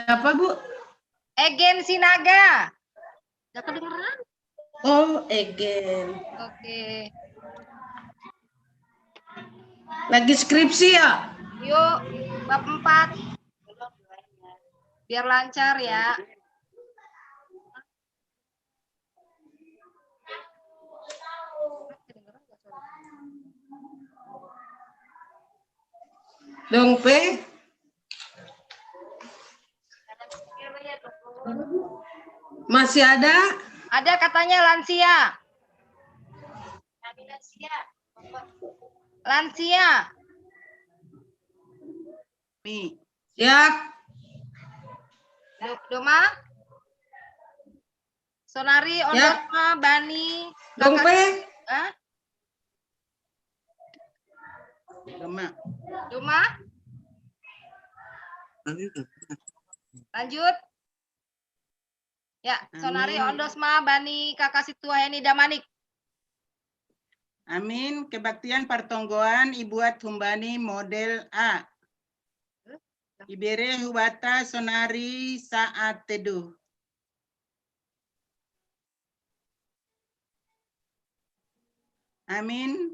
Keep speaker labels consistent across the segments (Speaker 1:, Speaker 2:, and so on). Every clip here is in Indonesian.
Speaker 1: Apa, Bu?
Speaker 2: Egen Sinaga. Udah kedengeran?
Speaker 1: Oh, Egen.
Speaker 2: Oke.
Speaker 1: Lagi skripsi ya?
Speaker 2: Yuk, bab 4. Biar lancar ya.
Speaker 1: Dong, Pe. Masih ada?
Speaker 2: Ada katanya lansia. Lansia.
Speaker 1: Nih. Siap.
Speaker 2: Doma. Sonari, Ondosma, Bani.
Speaker 1: Dong, Pe.
Speaker 2: Hah? Doma. Lanjut. Ya, Sonari, Ondosma, Bani, Kakak Situa, Heni, Damanik.
Speaker 3: Amin. Kebaktian pertonggoan Ibuat Humbani model A. Ibere Hubata Sonari saat teduh. Amin.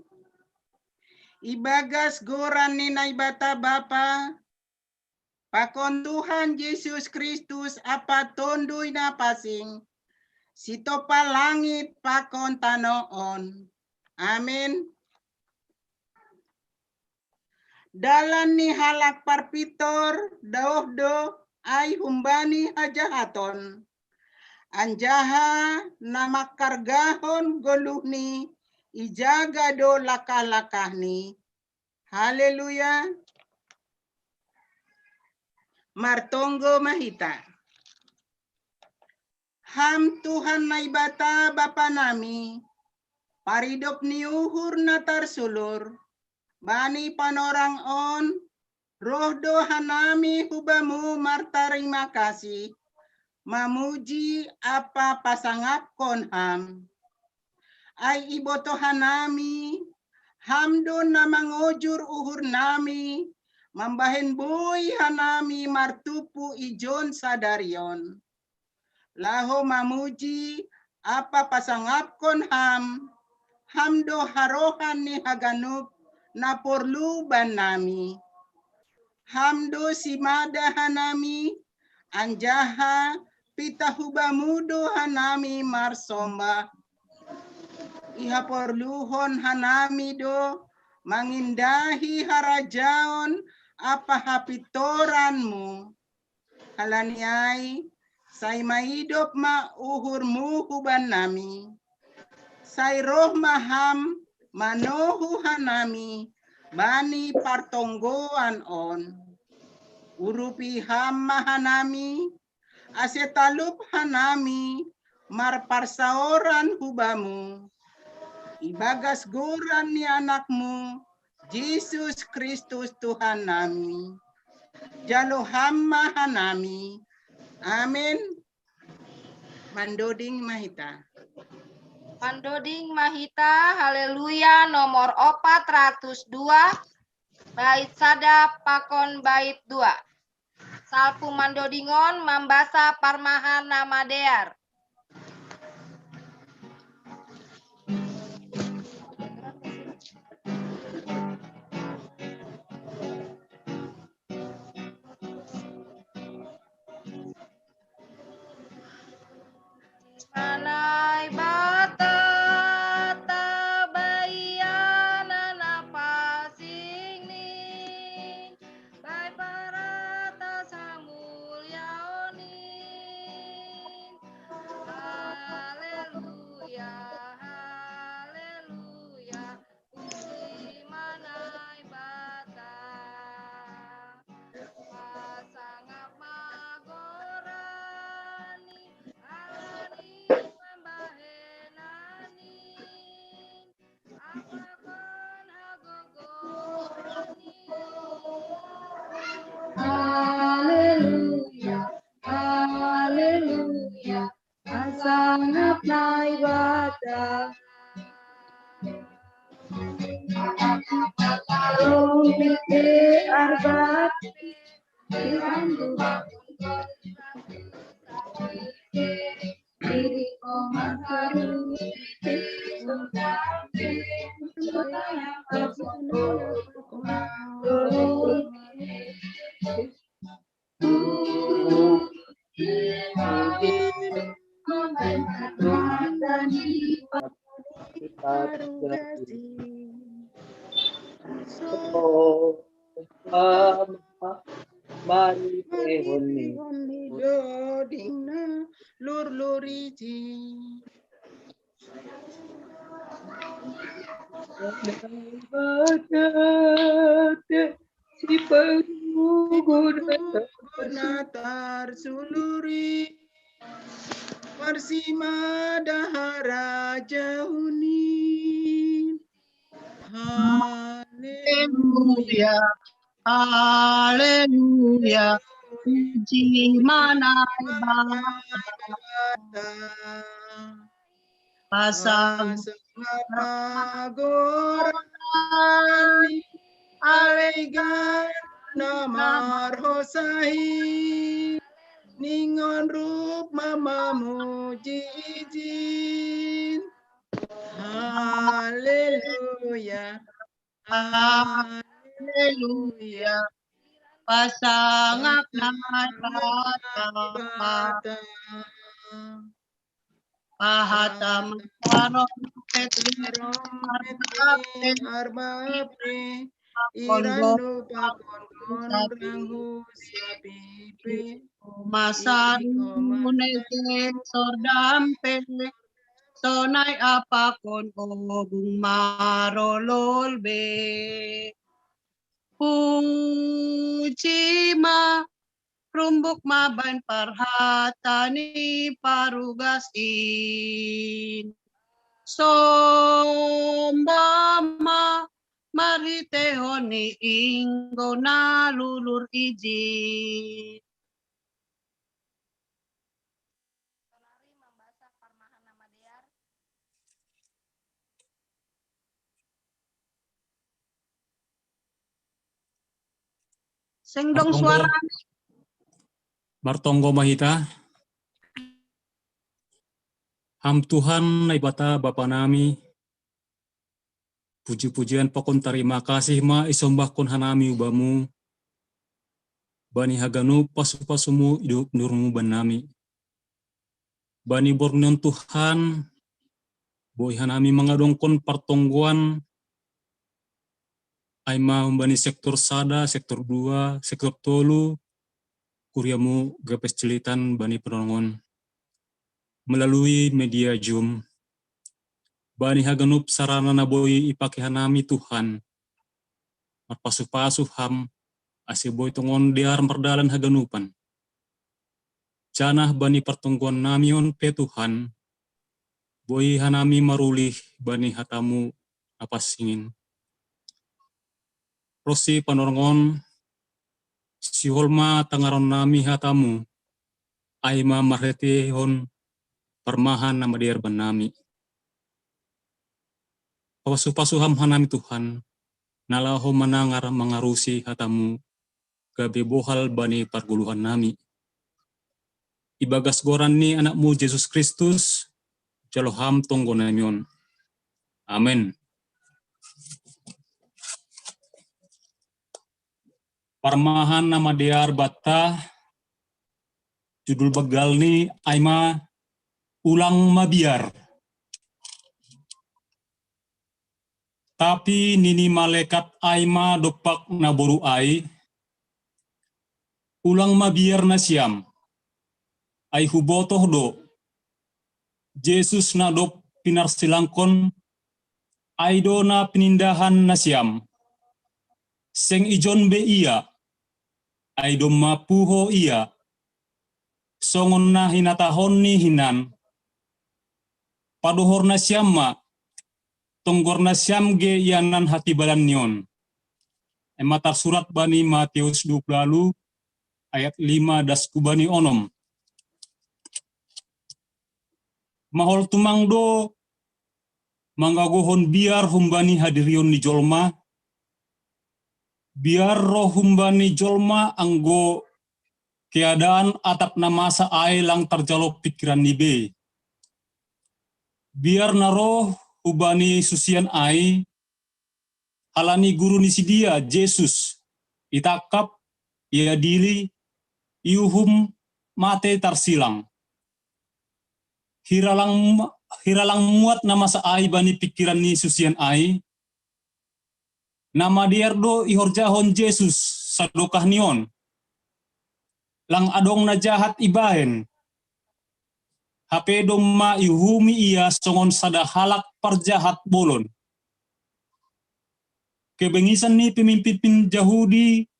Speaker 3: Ibagas goran ninaibata Bapa. Pakon Tuhan Yesus Kristus apa tondui na pasing. Sitopa langit pakon tanoon. Amin. Dalan ni halak parpitor dauhdo ay humbani hajahaton. Anjaha nama kargahon goluhni ijaga do lakah-lakahni. Haleluya. Martonggo mahita. Ham Tuhan naibata Bapa nami. Paridop ni uhur natar sulur. Bani panorang on. Rohdo hanami hubamu martarima kasih. Mamuji apa pasangap konham. Ay iboto hanami. Hamdo na mangojur uhur nami. Mambahen boy hanami martupu ijon sadarion. Laho mamuji apa pasangap konham. Hamdo harohan ni haganup na porluban nami. Hamdo simada hanami. Anjaha pitahubamudo hanami marsomba. Iha porluhon hanami do mangindahi harajaon apa hapitoranmu. Halaniai say maidop ma uhurmu huban nami. Say roh maham manohu hanami bani partonggoan on. Urupi ham mahanami asetalup hanami marparsaoran hubamu. Ibagas goran ni anakmu Yesus Kristus Tuhan nami. Jalo hamma hanami. Amin. Mandoding mahita.
Speaker 2: Mandoding Mahita, haleluya, nomor 402, bait sada pakon bait 2. Salpu mandodingon mambasa parmahan nama dear. Manai bata tabayana napasing ni bai parata samulyaonin. Haleluya, haleluya, puji manai bata pasangap magorani alani mambahenani apakon hagogorani.
Speaker 4: Haleluya, haleluya, pasangap naibata. Romite arbat dibantu Arugasi. So
Speaker 5: Mari
Speaker 4: Mariti
Speaker 5: tehoni
Speaker 4: honi dodingna lur luriji.
Speaker 5: badate si
Speaker 4: Gunatar suluri Marsima dahara jauhni. Haleluya.
Speaker 1: Haleluya. Puji manai Bapa pasang
Speaker 4: Pasang gorani alegan namar hosahi ningon rup mama muji izin. Haleluya.
Speaker 1: Haleluya. Pasangak nai Bapa pahatam karon petri
Speaker 4: Arbapre
Speaker 1: kongo
Speaker 4: irando pakon ranghu sapipe
Speaker 1: masaruneke sordampe sonai apakon obung marololbe Puji rumbuk maban parhatani parugasin sombama maritehoni inggo nalulur iji
Speaker 2: Sonari membaca Parmahan nama Dear.
Speaker 1: sing dong suara
Speaker 6: Bartonggo mahita. Ham Tuhan naibata Bapa nami. Puji-pujian pakon terima kasih ma isombah kon hanami ubamu. Bani haganu pasu-pasumu hidup nurmu banami. Bani bornon Tuhan. Boy hanami mengadongkon pertongguan. Aima bani sektor sada, sektor 2, sektor tolu. Kuriamu gapes celitan bani penongon melalui media Zoom. Bani haganup sarana naboy ipake hanami Tuhan. Marpasu-pasu ham asiboy tongon diar merdalan haganupan. Canah bani pertongguan namion pe Tuhan. Boy hanami marulih bani hatamu apas ingin. Rosi panorngon si holma tangaron nami hatamu. Aima marhete hon permahan nama diar banami. Pasu-pasuham hanami Tuhan. Nalaho manangar mengarusi hatamu. Gabe bohal bani parguluhan nami. Ibagas goran ni anakmu Yesus Kristus. Jaloham tonggo namion. Amin. Parmahan nama diar bata. Judul begal ni Aima ulang mabiar. Tapi nini malaikat Aima dopak naboru ai. Ulang mabiar na siam. Ai hubotoh do. Yesus na dop pinarsilangkon. Aido na penindahan na siam. Seng ijon be iya. Aido mapuho iya. Songon na hinatahon ni hinan. Paduhor na siyama. Tonggor na siyam ge yanan hati balan nyon. Ematar surat bani Matius 20 ayat 5 das kubani onom. Mahol tumangdo manggagohon biar humbani hadirion ni jolma. Biar roh humbani jolma anggo keadaan atap na masa ay lang terjalop pikiran nibe. Biar na roh hubani susian ay alani guru ni si dia Yesus itakap ia dili iuhum mate tarsilang. hiralang muat nama sa ai bani pikiran ni susian ai. Nama diardo ihorjahon Jesus sadokah nion. Lang adong na jahat ibahen. Hape domma ihumi ia songon sada halak parjahat bolon. Kebengisan ni pemimpin Yahudi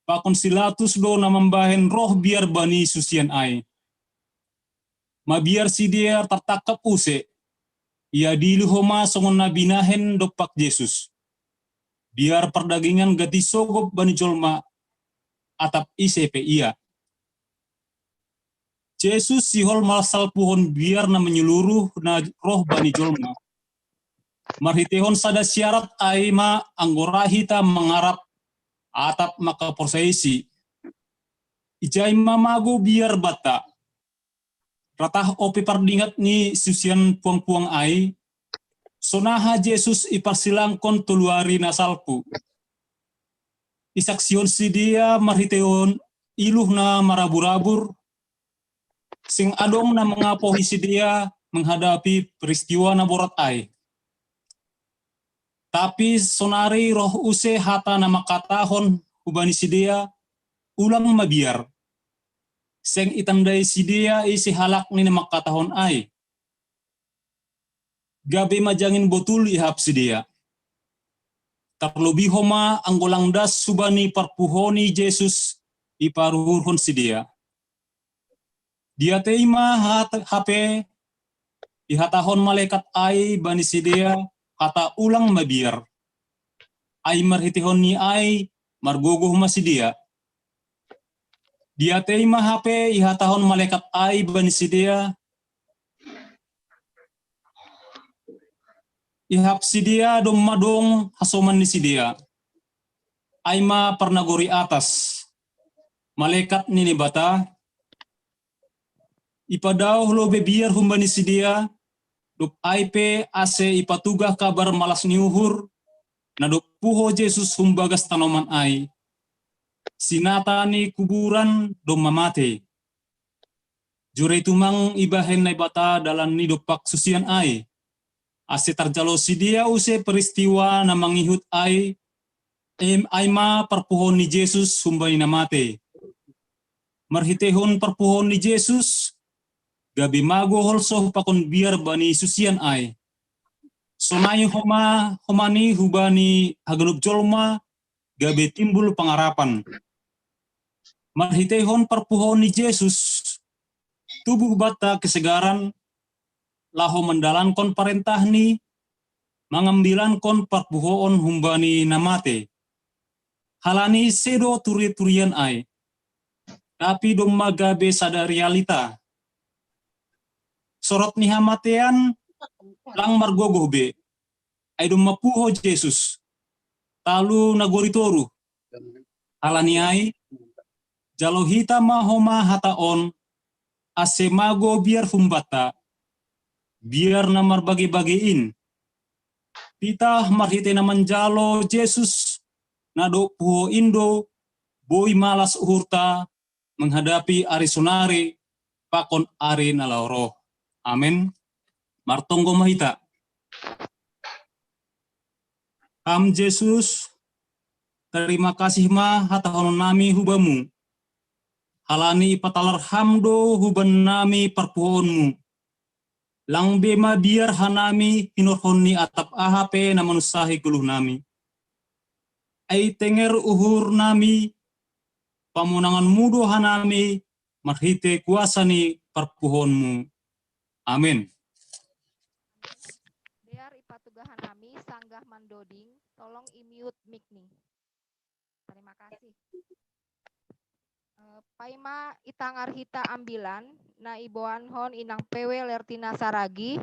Speaker 6: pakon silatus do na mambahen roh biar bani susian ai. Mabiar si dia tertakap use. Ia diluhoma songon nabinahen dopak Yesus. Biar perdagingan gati sogop bani jolma atap isepe ia. Yesus sihol malsal puhon biar na menyeluruh na roh bani jolma. Marhitehon sada syarat aima anggorahita mengarap atap maka porsaisi. Ijai mamago biar bata. Ratah opi pardingat ni susian puang-puang ai. Sonaha Yesus iparsilangkon tuluari nasalpu. Isaksion si dia marhitehon iluh na marabur-abur. Sing adong na mengapohi si dia menghadapi peristiwa na borat ai. Tapi sonari roh use hata na makatahon hubani si dia ulang mabiar. Seng itandai si dia isi halak ni na makatahon ai. Gabi majangin botul ihap si dia. Terlebih homa anggolang das subani parpuhoni Yesus iparuhurhon si dia. Dia teima hape ihatahon malaikat ai bani si dia kata ulang mabiar. Ai marhitihon ni ai margogoh masih dia. Dia teima hape ihatahon malaikat ai bani si dia. Ihap si dia dong madong hasoman ni si dia. Ai ma pernagori atas. Malaikat nini bata. Ipadauh lo bebiar humbani si dia. Dup aipe ase ipatugah kabar malas niuhur. Na dup puho Yesus humbagas tanoman ai. Sinatani kuburan dom mamate. Jure tumang ibahen na bata dalam nidopak susian ai. Ase tarjalo si dia use peristiwa na mangihut ai. Aima perpuhon ni Yesus humbani namate. Marhitehon perpuhon ni Yesus. Gabi mago holso pakon biar bani susian ai. Sonai homani hubani hagenup jolma gabi timbul pangarapan. Marhitehon perpuhon ni Yesus. Tubuh bata kesegaran. Laho mendalankon perintah ni. Mengambilankon perpuhon humbani namate. Halani sedo turi-turian ai. Tapi domma gabe sada realita. Sorot ni hamatean lang margogoh be. Ay dumapuho Yesus. Talu nagoritoru. Alani ay jalohita mahoma hataon asemago biar humbata. Biar na marbagi-bagiin. Pita marhite naman jalo Yesus nado puho indo boy malas uhurta menghadapi ari sonari pakon ari nalauro. Amin. Martonggo mahita. Ham Yesus, terima kasih ma hatahon nami hubamu. Halani patalar hamdo huban nami perpuhonmu. Lang bema biar hanami hinurhoni atap ahape na manusahi guluh nami. Ay tenger uhur nami, pamunangan mudo hanami, marhite kuasa ni perpuhonmu. Amin.
Speaker 2: Biar ipatugahan nami sanggah mandoding, tolong imute mic-nih. Terima kasih. Paima itangar hita ambilan, na iboan hon inang pewe lertina saragi,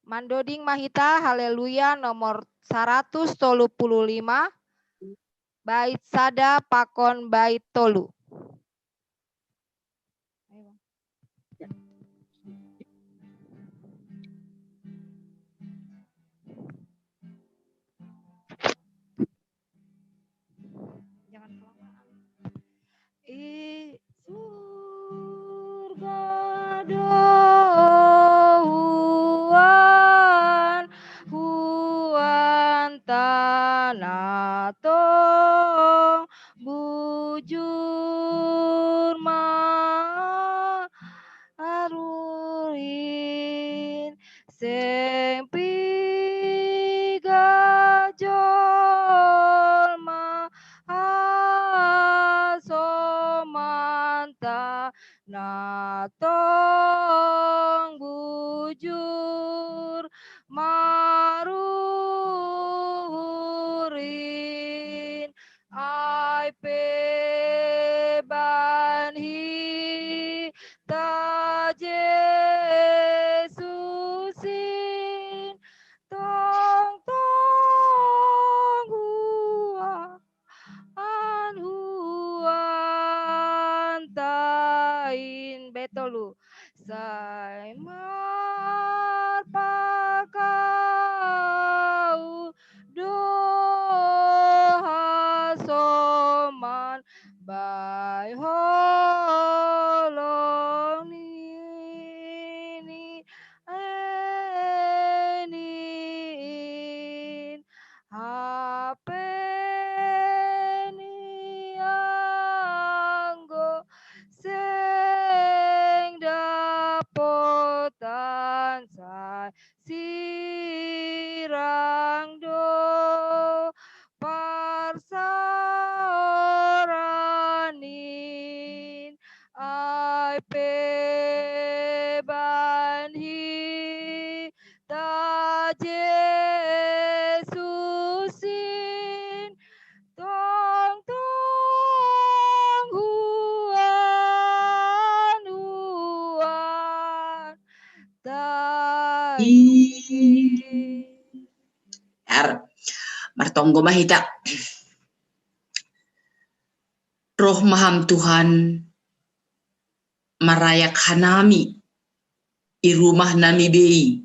Speaker 2: mandoding mahita haleluya nomor 135, bait sada pakon bait tolu. Jangan kelamaan. Surga doa matong bujur maruhurin ai pe banhi ta Jesusin tong tong hua an huan tain betolu sai mar pakau doha soman bai holong ni enin hapeni anggo sing dapotan sai sirang do parsaoranin ai pe banhi ta Jesusin tong tong huan tai
Speaker 7: Martonggo mahita. Roh maham Tuhan marayak hanami i rumah nami bei.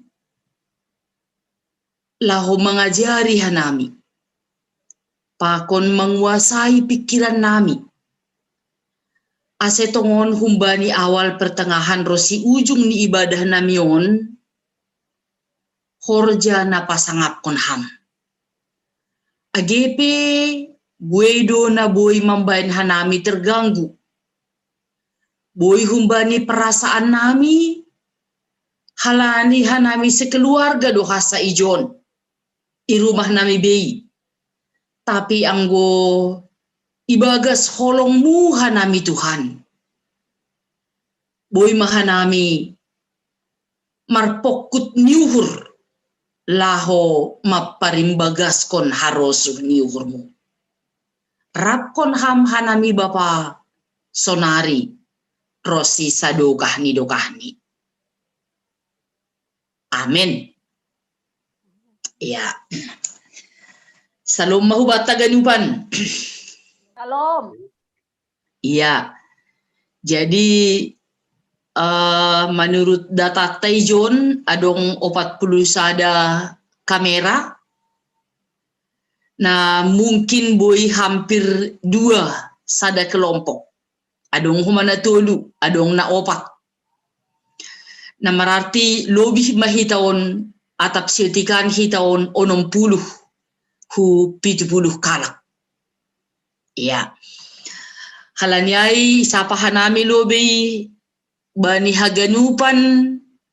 Speaker 7: Laho mengajari hanami. Pakon menguasai pikiran nami. Asetongon humbani awal pertengahan rosi ujung ni ibadah namion. Horja na pasangap kon ham. Agepe buedo na boy mambain hanami terganggu. Boy humbani perasaan nami. Halani hanami sekeluarga dohasa ijon. I rumah nami bei. Tapi anggo ibagas holongmu hanami Tuhan. Boy mahanami marpokut niuhur. Laho maparimbagas kon harosuh niuhurmu. Rap kon ham hanami bapa sonari rosi sadokahni dokahni. Amin. Ya. Salam mahubata ganupan.
Speaker 5: Salam.
Speaker 7: Iya. Jadi menurut data Taijon adong 40 sada kamera. Nah mungkin boy hampir 2 sada kelompok. Adong humana tolu, adong na 4. Nah berarti lebih mahitaon atap siltikan hitaon 60 hu 70 kalak. Iya. Halanyai sapahanami lobi bani haganupan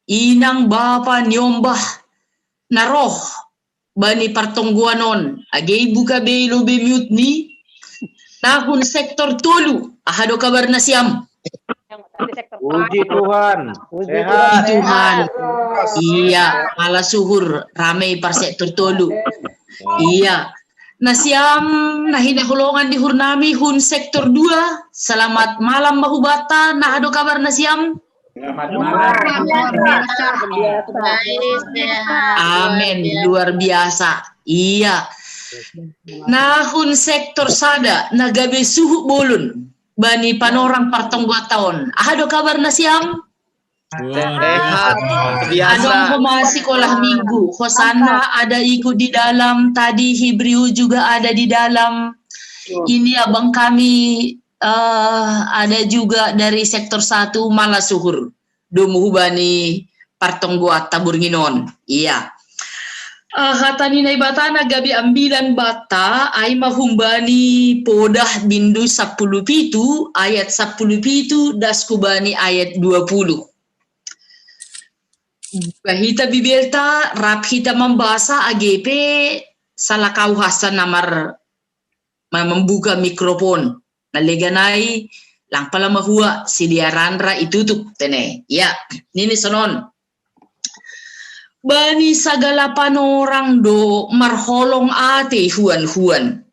Speaker 7: inang bapa nyombah naroh bani partongguanon agay buka be lobi mute ni tahun sektor tolu ahado kabar na siam.
Speaker 8: Puji Tuhan.
Speaker 7: Puji Tuhan. Iya, ala suhur ramai par sektor tolu. Iya. Nasiam nahinahulongan di hurnami hun sektor 2. Selamat malam mahubata. Nah ado kabar nasiam?
Speaker 8: Selamat malam.
Speaker 7: Amin, luar biasa. Iya. Nah hun sektor sada nagabe suhu bolun. Bani panorang partongguat tahun. Ado kabar nasiam?
Speaker 8: Sehat.
Speaker 7: Adong masih sekolah minggu. Hosana ada ikut di dalam. Tadi Hibriu juga ada di dalam. Ini abang kami ada juga dari sektor 1 Malasuhur. Domuhubani partongguat tabur nginon. Iya. Hatani na ibata gabi ambilan bata ay mahumbani podah bindu 10 pitu ayat 10 pitu daskubani ayat 20. Bahita bibelta rap hita membasa AGP salakau hasan namar membuka mikrofon naleganai Lang pala mahua si diarandra itutuk tene. Ya, nini sonon. Bani sagala panorang do marholong ate huan-huan.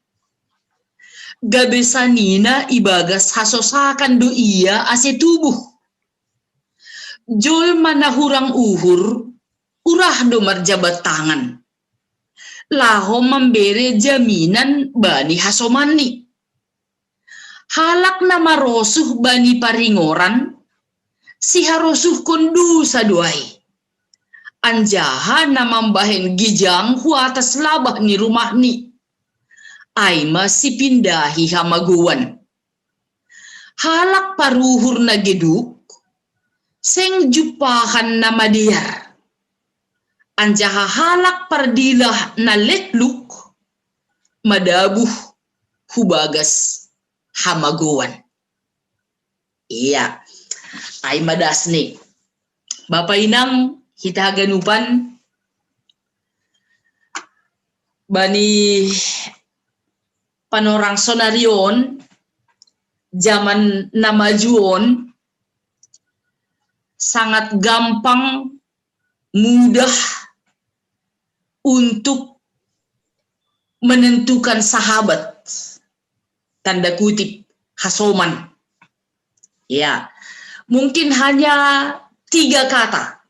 Speaker 7: Gabesanina ibagas hasosakan do iya ase tubuh. Jol manahurang uhur, urah do marjabat tangan. Laho memberi jaminan bani hasomani. Halak na marosuh bani paringoran, si harosuh kundu saduai. Anjaha na mambahen gijang hu atas labah ni rumah ni. Ay masih pindahi hamaguan. Halak paruhur na geduk, seng jupahan na madiar. Anjaha halak pardilah na letluk, madabuh hubagas hamaguan. Iya, ay madas nih. Bapak Inang, kita ganupan bani panorang sonarion zaman namajuon sangat gampang, mudah untuk menentukan sahabat, tanda kutip hasoman. Ya, mungkin hanya 3 kata.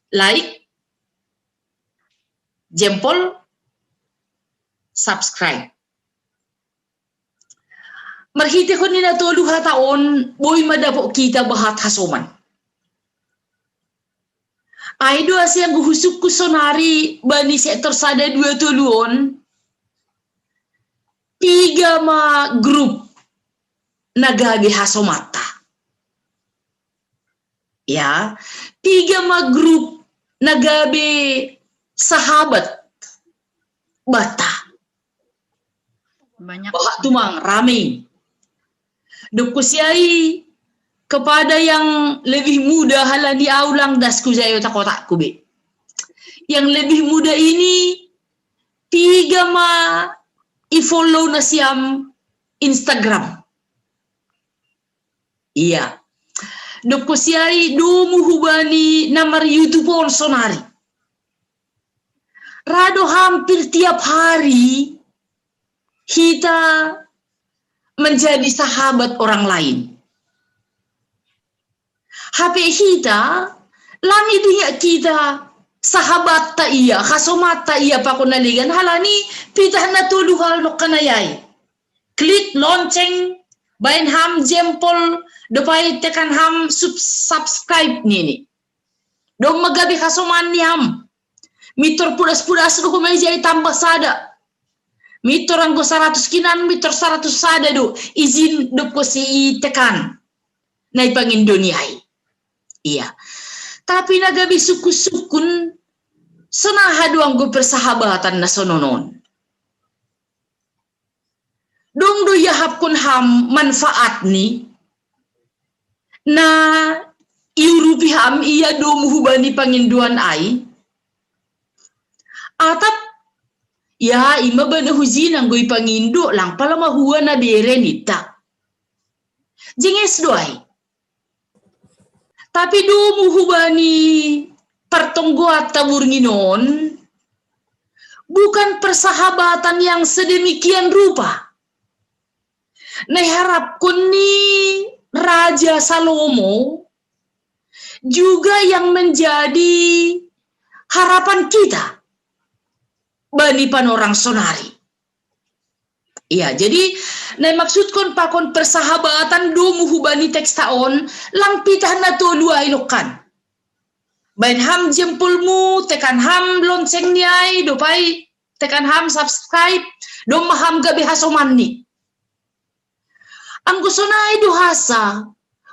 Speaker 7: Like, jempol, subscribe. Marhite ko nila to 2 taon, boy madapok kita bahat hasoman. Ay do asiyang guhusuk ko sonari bani sektor sada 2 tuluon. 3 ma grup nagabi hasomata. Ya, 3 ma grup nagabi sahabat bata.
Speaker 5: Banyak.
Speaker 7: Bahak tumang rame. Dukusiyai kepada yang lebih muda halani aulang dasku jayo takotakku be. Yang lebih muda ini 3 ma i-follow na siyam Instagram. Iya. Dukusiyai dumuhubani namar YouTube on sonari. Rado hampir tiap hari kita menjadi sahabat orang lain. HP kita, lami dia kita sahabat ta iya, kasomat ta iya pakunaligan halani pitah na tuluhal no kanayay. Klik lonceng, bain ham jempol, dopay tekan ham subscribe nini. Dong magabi kasoman ni ham. Mitor pudas-pudas do kumajay tambah sada. Mitor anggo 100 kinan, mitor 100 sada do. Izin do ko si tekan. Na ipangindoniay. Iya. Tapi nagabi suku-sukun senaha doang go persahabatan na sononon. Dong do yahap kun ham manfaat ni na iurupi ham iya do muhubani panginduan ay. Atap ya ima ba na huzin ang goy pangindo lang pala mahuwa na bere nita. Jinges doay. Tapi do muhubani pertonggo at taburnginon bukan persahabatan yang sedemikian rupa. Naiharap ko ni Raja Salomo juga yang menjadi harapan kita bani panorang sonari. Iya, jadi maksud kon pakon persahabatan do muhubani teks taon lang pitah na to luay lokan. Bain ham jempolmu tekan ham lonceng niay do pay tekan ham subscribe do maham gabi hasoman ni. Ang gusto na ay do hasa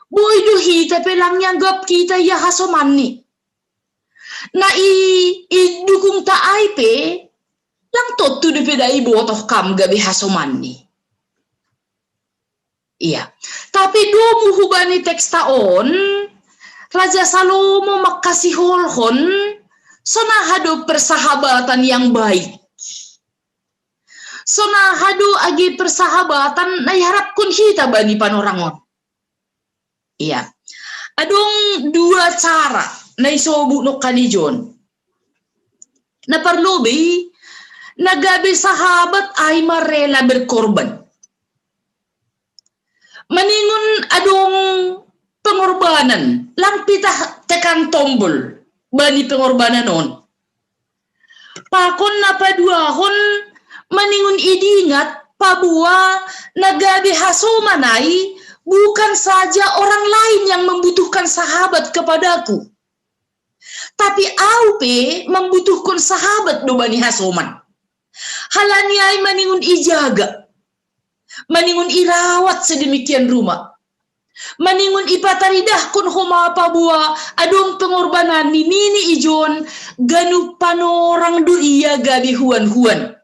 Speaker 7: boy do hita pelang yang gap kita ya hasoman ni. Na idukung taay pe lang toto de peda ibotoh kam gabi hasoman ni. Iya. Tapi do muhubani teks taon Raja Salomo makasiholhon sonahado persahabatan yang baik. Sona hadu agi persahabatan na harapkun kita bani panorangon. Iya. Adong dua cara na isobu no kanijon. Na parlobi, nagabi sahabat ay marela berkorban. Maningon adong pengorbanan, lang pitah tekan tombol bani pengorbanan on. Pakon na paduahon maningon idingat pabua nagabi hasumanay bukan saja orang lain yang membutuhkan sahabat kepadaku. Tapi aupe membutuhkan sahabat do bani hasuman. Halaniay maningon ijaga. Maningon irawat sedemikian rumah. Maningon ipataridah kun huma pabua adong pengorbanan ni nini ijon ganu panorang do iya gabi huan-huan.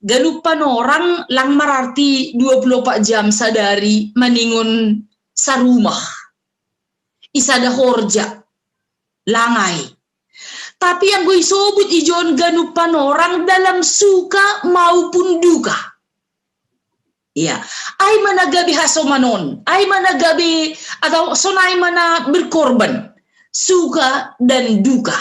Speaker 7: Ganu panorang lang mararti 24 jam sadari maningon sa rumah. Isada horja. Langay. Tapi yang gue sobut ijon ganu panorang dalam suka maupun duka. Iya, ay managabi hasomanon, ay managabi atau sonay mana berkorban, suka dan duka.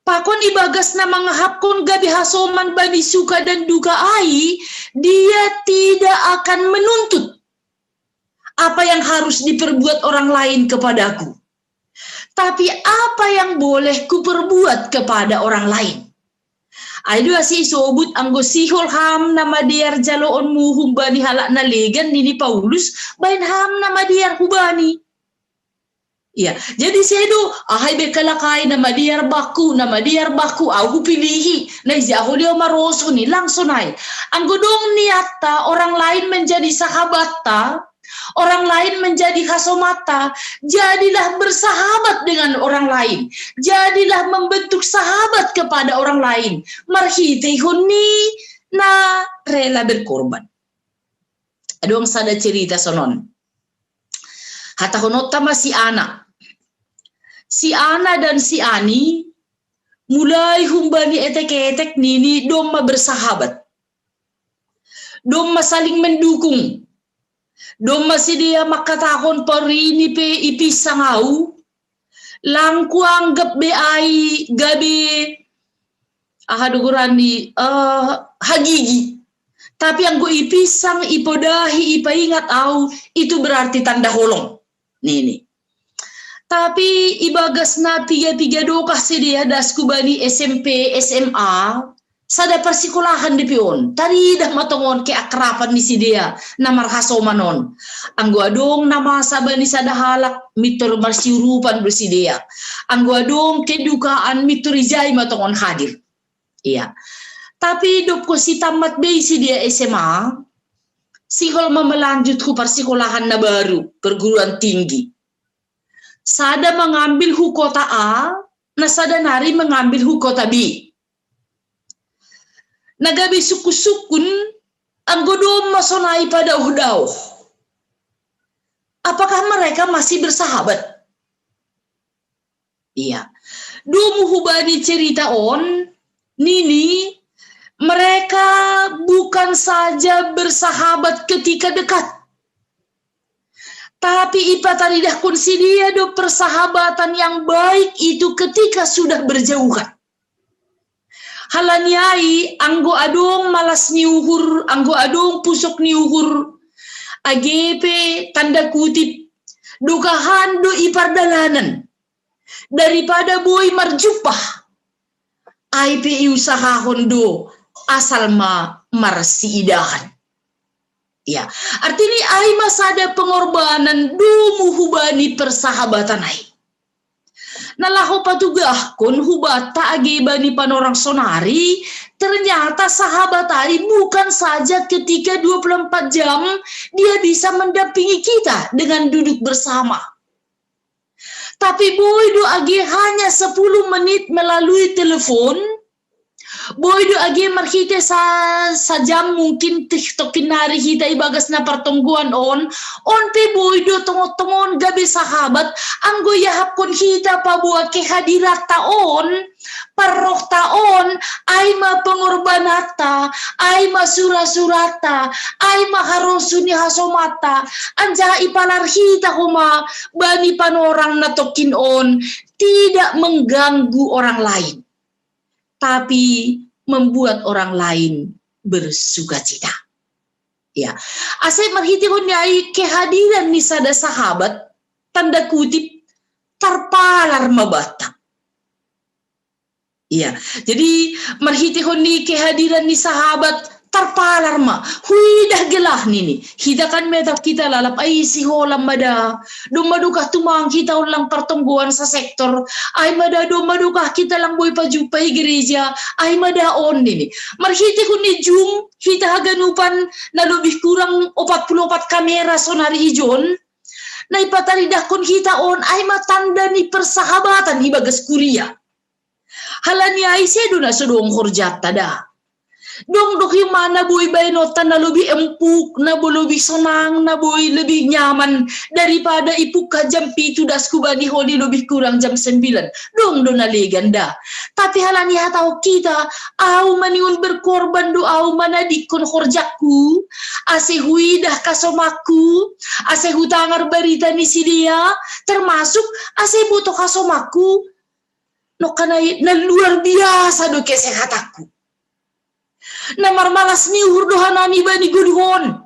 Speaker 7: Pakon ibagas na manghapkon gabi hasoman bani suka dan duka ay, dia tidak akan menuntut apa yang harus diperbuat orang lain kepadaku. Tapi apa yang boleh kuperbuat kepada orang lain. Aidu asi sobut anggo sihol ham nama diar jaloon mu humbani halak na legan nini Paulus bain ham nama diar hubani. Ya, jadi sedo ahai bekalakay nama diar baku aku pilihi na izaho leo maroso ni langsung ay. Anggo dong niata orang lain menjadi sahabata, orang lain menjadi hasomata, jadilah bersahabat dengan orang lain. Jadilah membentuk sahabat kepada orang lain. Marhitihun ni na rela berkorban. Aduang sada cerita sonon. Hatahonota si Ana. Si Ana dan si Ani mulai humbani etek-etek nini doma bersahabat. Doma saling mendukung. Doma si dia makatakon parini pe ipisangau langku anggap be ai gabi ahadugurani hagigi. Tapi yang gue ipisang ipodahi ipaingat au itu berarti tanda holong. Nih. Tapi ibagas na tiga dokah si dia dasku bani SMP SMA sada persikolahan di pion. Tadi dah matongon ke akrapan ni si dia namar hasomanon. Anggo adong nama sabani sada halak mitur marsiurupan bersi dia. Anggo adong kedukaan mitur ijai matongon hadir. Iya. Tapi dop ko si tamat be si dia SMA. Sikol memelanjut ku persikolahan na baru perguruan tinggi. Sada mengambil hu kota A, na sada nari mengambil hu kota B. Nagabi suku-sukun ang godom masonai pada uhdauh. Apakah mereka masih bersahabat? Iya. Dumu hubani cerita on, nini, mereka bukan saja bersahabat ketika dekat. Tapi ipataridah konsidia do persahabatan yang baik itu ketika sudah berjauhan. Halaniai anggo adong malas niuhur, anggo adong pusok niuhur. AGP tanda kutip dukahan do ipardalanan. Daripada boy marjupah. IP usahahon do asal ma marsiidahan. Ya, artinya ay masada pengorbanan dumu hubani persahabatan ay. Nalaho patugah kun hubata agi bani panorang sonari, ternyata sahabat ay bukan saja ketika 24 jam dia bisa mendampingi kita dengan duduk bersama. Tapi boy do agi hanya 10 menit melalui telepon, Boy do agi marhite sa jam mungkin TikTok kinari kita ibagas na pertungguan on pe boy do tongon gabi sahabat anggo yahap kon kita pa buat kehadirat taon parok taon ay ma pengorbanata ay ma surata ay ma harusuni hasomata anja ipalar kita kuma bani panorang na tokin on tidak mengganggu orang lain, tapi membuat orang lain bersukacita. Ya, asal marhitihon niya kehadiran ni sada sahabat, tanda kutip, terpalar mabatang. Ya, jadi marhitihon ni kehadiran ni sahabat, terpalar ma, hui dah gelah nini. Hidakan metap kita lalap ay si holam mada. Dumadukah tumang kita ulang pertungguan sa sektor. Ay mada dumadukah kita lang boy pajupay gereja. Ay mada on nini. Marhiti ko ni Jum, hita haganupan na lebih kurang 44 kamera sonari ijon. Na ipataridah kon kita on ay matanda ni persahabatan ibagas kuliah. Halani ay sedo na sudong horjat tada. Dong yung mana boy baynotan na lebih empuk, na boy lebih senang, na boy lebih nyaman daripada ipuk ka jam 7 das kubani holi lebih kurang jam 9. Dong do naleganda. Tapi halani hatau kita au maniun berkorban do au manadikon horjakku, ase hui dah kasomaku, ase hutangar berita ni si dia, termasuk ase butuh kasomaku, no kanai na luar biasa do kesehatanku. Na marmalas ni hurdohanami ba ni gudhon.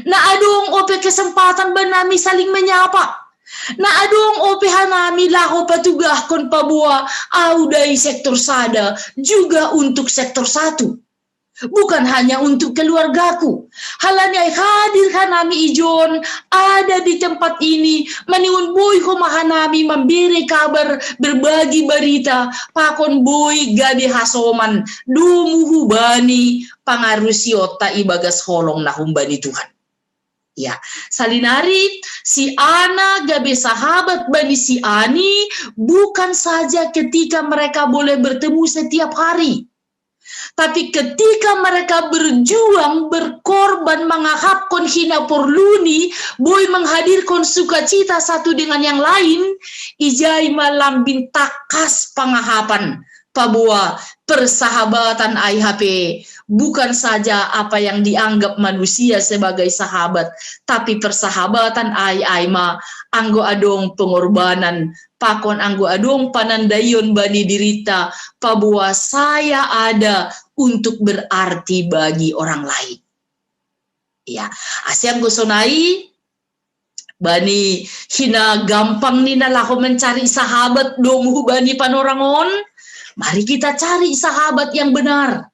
Speaker 7: Na adong ope kesempatan ba nami saling menyapa. Na adong ope hanami laho patugah kon pabua au dari sektor sada juga untuk sektor 1. Bukan hanya untuk keluargaku. Halanya hadir hanami ijon ada di tempat ini maniun boy humahanami memberi kabar berbagi berita pakon boy gabi hasoman dumuhu bani pangarusiota ibagas holong nahumbani Tuhan. Ya, salinari si Ana gabe sahabat bani si Ani bukan saja ketika mereka boleh bertemu setiap hari. Tapi ketika mereka berjuang, berkorban, mengahapkan hina porluni, boy menghadirkan sukacita satu dengan yang lain, ijai malam bintakas pangahapan, pabua persahabatan IHP, bukan saja apa yang dianggap manusia sebagai sahabat, tapi persahabatan ai-aima, anggo adong pengorbanan, pakon anggo adong panandayon bani dirita, pabua saya ada untuk berarti bagi orang lain. Ya, asyam gosonai bani hina gampang ni nalaho mencari sahabat domuhu bani panorangon. Mari kita cari sahabat yang benar.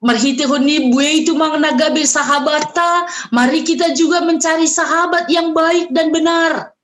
Speaker 7: Marhitihon ni buay itu mang nagabe sahabata, mari kita juga mencari sahabat yang baik dan benar.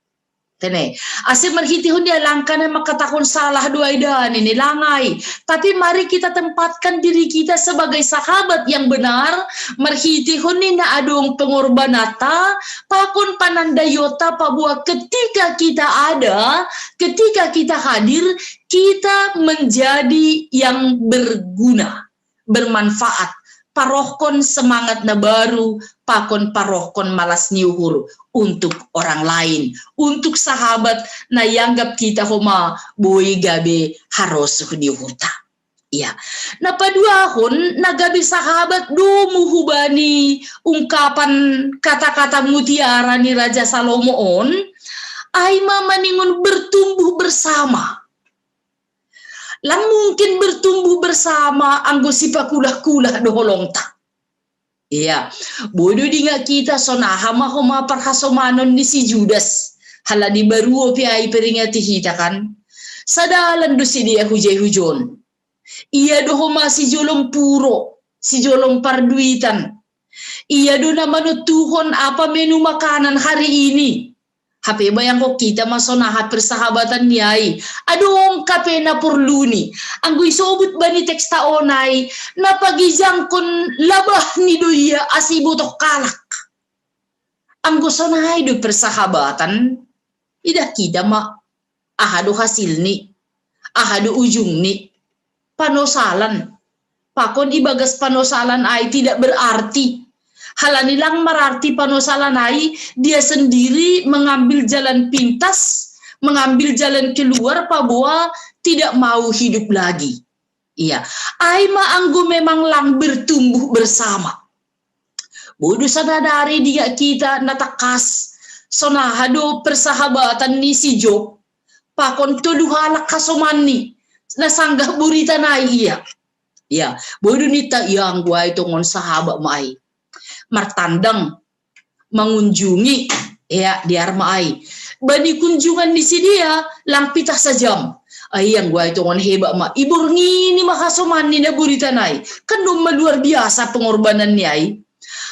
Speaker 7: Tene, asal marhitihon dia langkah na makatahon salah dua idan ini langay. Tapi mari kita tempatkan diri kita sebagai sahabat yang benar. Marhitihon ni na adong pengorbanata, pakon panandayota pabua ketika kita ada, ketika kita hadir, kita menjadi yang berguna, bermanfaat. Parohkon semangat na baru, pakon parohkon malas niuhur untuk orang lain, untuk sahabat na yanggap kita homa boy gabe harus niuhurta. Ya, na paduahon nagabi sahabat dumuhubani ungkapan kata-kata mutiara ni Raja Salomoon ay mamaningon bertumbuh bersama. Lang mungkin bertumbuh bersama anggo sipakulah-kulah doholong ta. Iya, bodoh dinga kita sonaha mahoma parhasomanon ni si Judas. Hala di baruo pi ay peringati hita kan. Sadalan do si dia hujay-hujon. Iya dohoma si jolong puro, si jolong parduitan. Iya do na manutuhon apa menu makanan hari ini. Hape bayang ko kita masonaha persahabatan niyay. Adong kape na porluni. Ang guisobut ba ni teksta onay na pagizang kon labah ni doya asibutok kalak. Ang gusonahay do persahabatan idah kita ma ahado hasil ni, ahado ujung ni, panosalan. Pakon ibagas panosalan ai tidak berarti. Halanilang mararti panosalan ai, dia sendiri mengambil jalan pintas, mengambil jalan keluar bahwa tidak mau hidup lagi. Iya, ai anggo memang lang bertumbuh bersama. Bodoh sadari dia kita natakas sonahado persahabatan ni si Job. Pakon tuluhalak kasomani nasanggah burita na iya. Ya, bodoh nita yang gua itu ngon sahabat mai. Martandang mengunjungi ya di armai. Bani kunjungan di sini dia lang pitah sajam. Yang gua itu ngon hebat ma. Ibur ngini makasoman ni na burita nai. Kan luar biasa pengorbanan ni ai.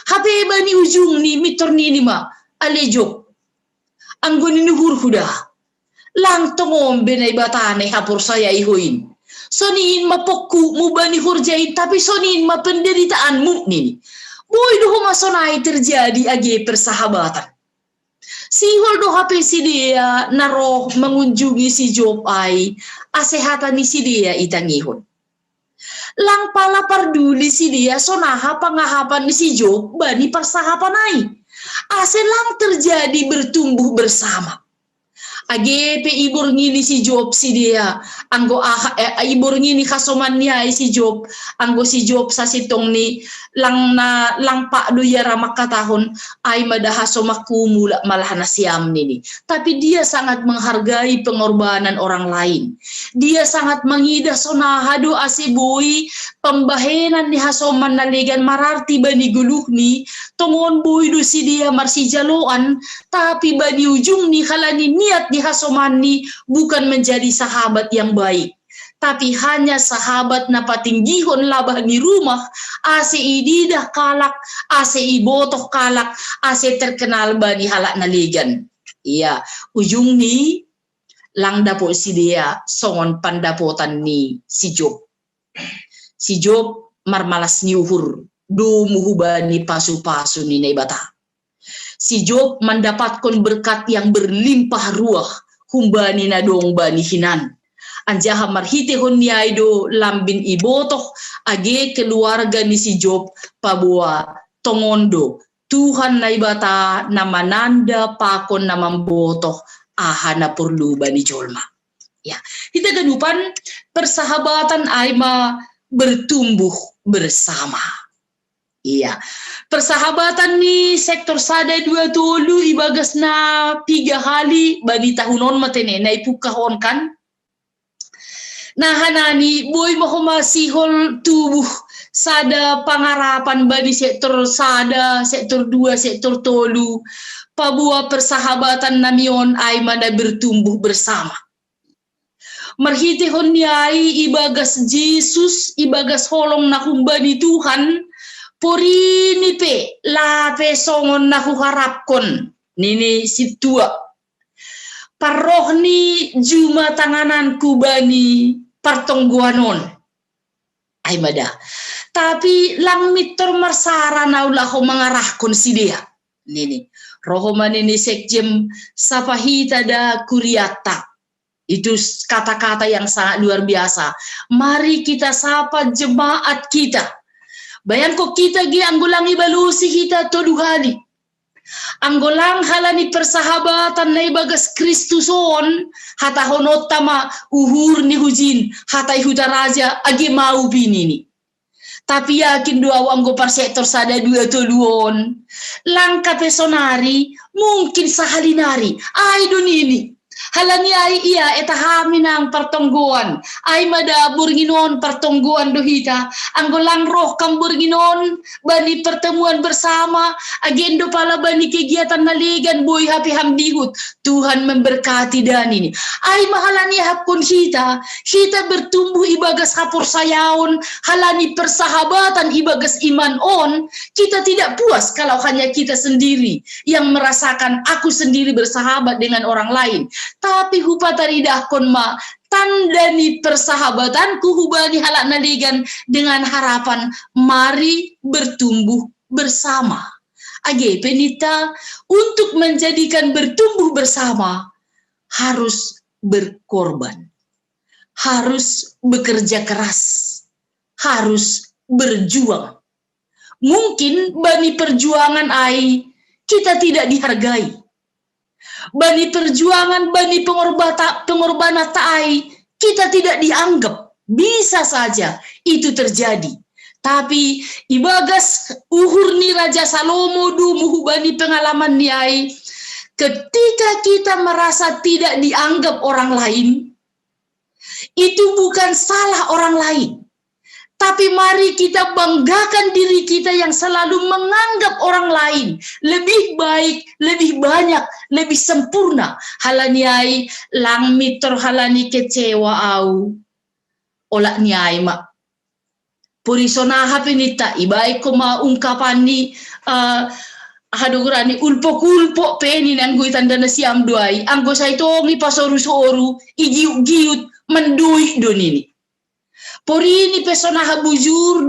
Speaker 7: Hape bani ujung ni mitor ni ma. Alejok. Anggo ni nuhur huda. Lang tongom benay batane hapur saya ihuin. Soniin mapokku mu bani hurjain tapi soniin ma penderitaan mu nini. Boy doh masonai terjadi age persahabatan. Si holdo hape si dia naroh mengunjungi si Job ai asehatan ni si dia itangihon. Lang pala parduli si dia sonaha pangahapan ni si Job bani persahapan ai. Ase lang terjadi bertumbuh bersama. Age pe ibur ngini si Job si dia anggo ibur ngini kasoman niya si Job anggo si Job sa sitong ni lang pak do yara makatahon ay madahaso makumula malah nasiam nini. Tapi dia sangat menghargai pengorbanan orang lain. Dia sangat mengidah sonahado asibui pembahenan ni hasoman naligan mararti bani guluh ni tongon boy do si dia marsi jaloan tapi bani ujung ni kalani niat di hasoman ni bukan menjadi sahabat yang baik tapi hanya sahabat na patinggihon labah ni rumah ase ididah kalak ase ibotoh kalak ase terkenal bani halak naligan. Iya ujung ni lang dapo si dia songon pandapotan ni si Job. Si Job marmalas niuhur do muhubani pasu-pasu ni naibata. Si Job mendapatkan berkat yang berlimpah ruah humbani nadong bani hinan. Anjaha marhitehon ni aido lambin ibotoh age keluarga ni si Job pabua tongondo Tuhan naibata namananda pakon namambotoh ahana perlu bani jolma. Ya, kita gadupan persahabatan aima bertumbuh bersama. Iya, persahabatan ni sektor sada 2 tolu ibagas na 3 kali bani tahunon matene na ipukahon kan. Nah hanani boy mahumasihol tubuh sada pangarapan bani sektor sada, sektor 2, sektor tolu. Pabua persahabatan namion ay mana bertumbuh bersama. Marhitehon niyai ibagas Jesus, ibagas holong na humbani Tuhan, porini pe lape songon na huharapkon nini situa. Paroh ni juma tanganan kubani partongguanon. Ay mada. Tapi lang mitor marsara na ulaho mangarahkon si dia. Nini. Rohoman ini sekjem sapahita da kuriata. Itu kata-kata yang sangat luar biasa. Mari kita sapa jemaat kita. Bayan kok kita gi anggulangi balusi kita toduhani. Anggolang halani persahabatan na ibagas Kristuson hata honotama uhur ni hujin hata ihuta raja agi mau binini. Tapi yakin dua anggo par sektor sada 2 toluon langka pesonari mungkin sahalinari ay dunini halani ay iya etahamin ang partongguan ay madabur nginon partongguan dohita anggolang roh kambur nginon bani pertemuan bersama agendo pala bani kegiatan naligan boy hapi hamdihut Tuhan memberkati dan ini ay mahalani hapkon kita bertumbuh ibagas hapur sayaon halani persahabatan ibagas iman on kita tidak puas kalau hanya kita sendiri yang merasakan aku sendiri bersahabat dengan orang lain. Tapi hupataridahkon ma tandani persahabatanku hubani halak naligan dengan harapan mari bertumbuh bersama. Age penita untuk menjadikan bertumbuh bersama harus berkorban, harus bekerja keras, harus berjuang. Mungkin bani perjuangan ai kita tidak dihargai. Bani perjuangan, bani pengorbanan ai kita tidak dianggap. Bisa saja itu terjadi. Tapi ibagas uhur ni Raja Salomo muhu bani pengalaman ni ai, ketika kita merasa tidak dianggap orang lain, itu bukan salah orang lain. Tapi mari kita banggakan diri kita yang selalu menganggap orang lain lebih baik, lebih banyak, lebih sempurna. Halani ai lang mitor halani kecewa au. Ola ni ai mak. Purisona hapinita ibai ko maungkapan ni hadugurani ulpo-ulpo peni nanggo itanda na siam duai. Anggo sa ito ni pasoru-soru igiut-giut mendui donini. Pori ini pesona bujur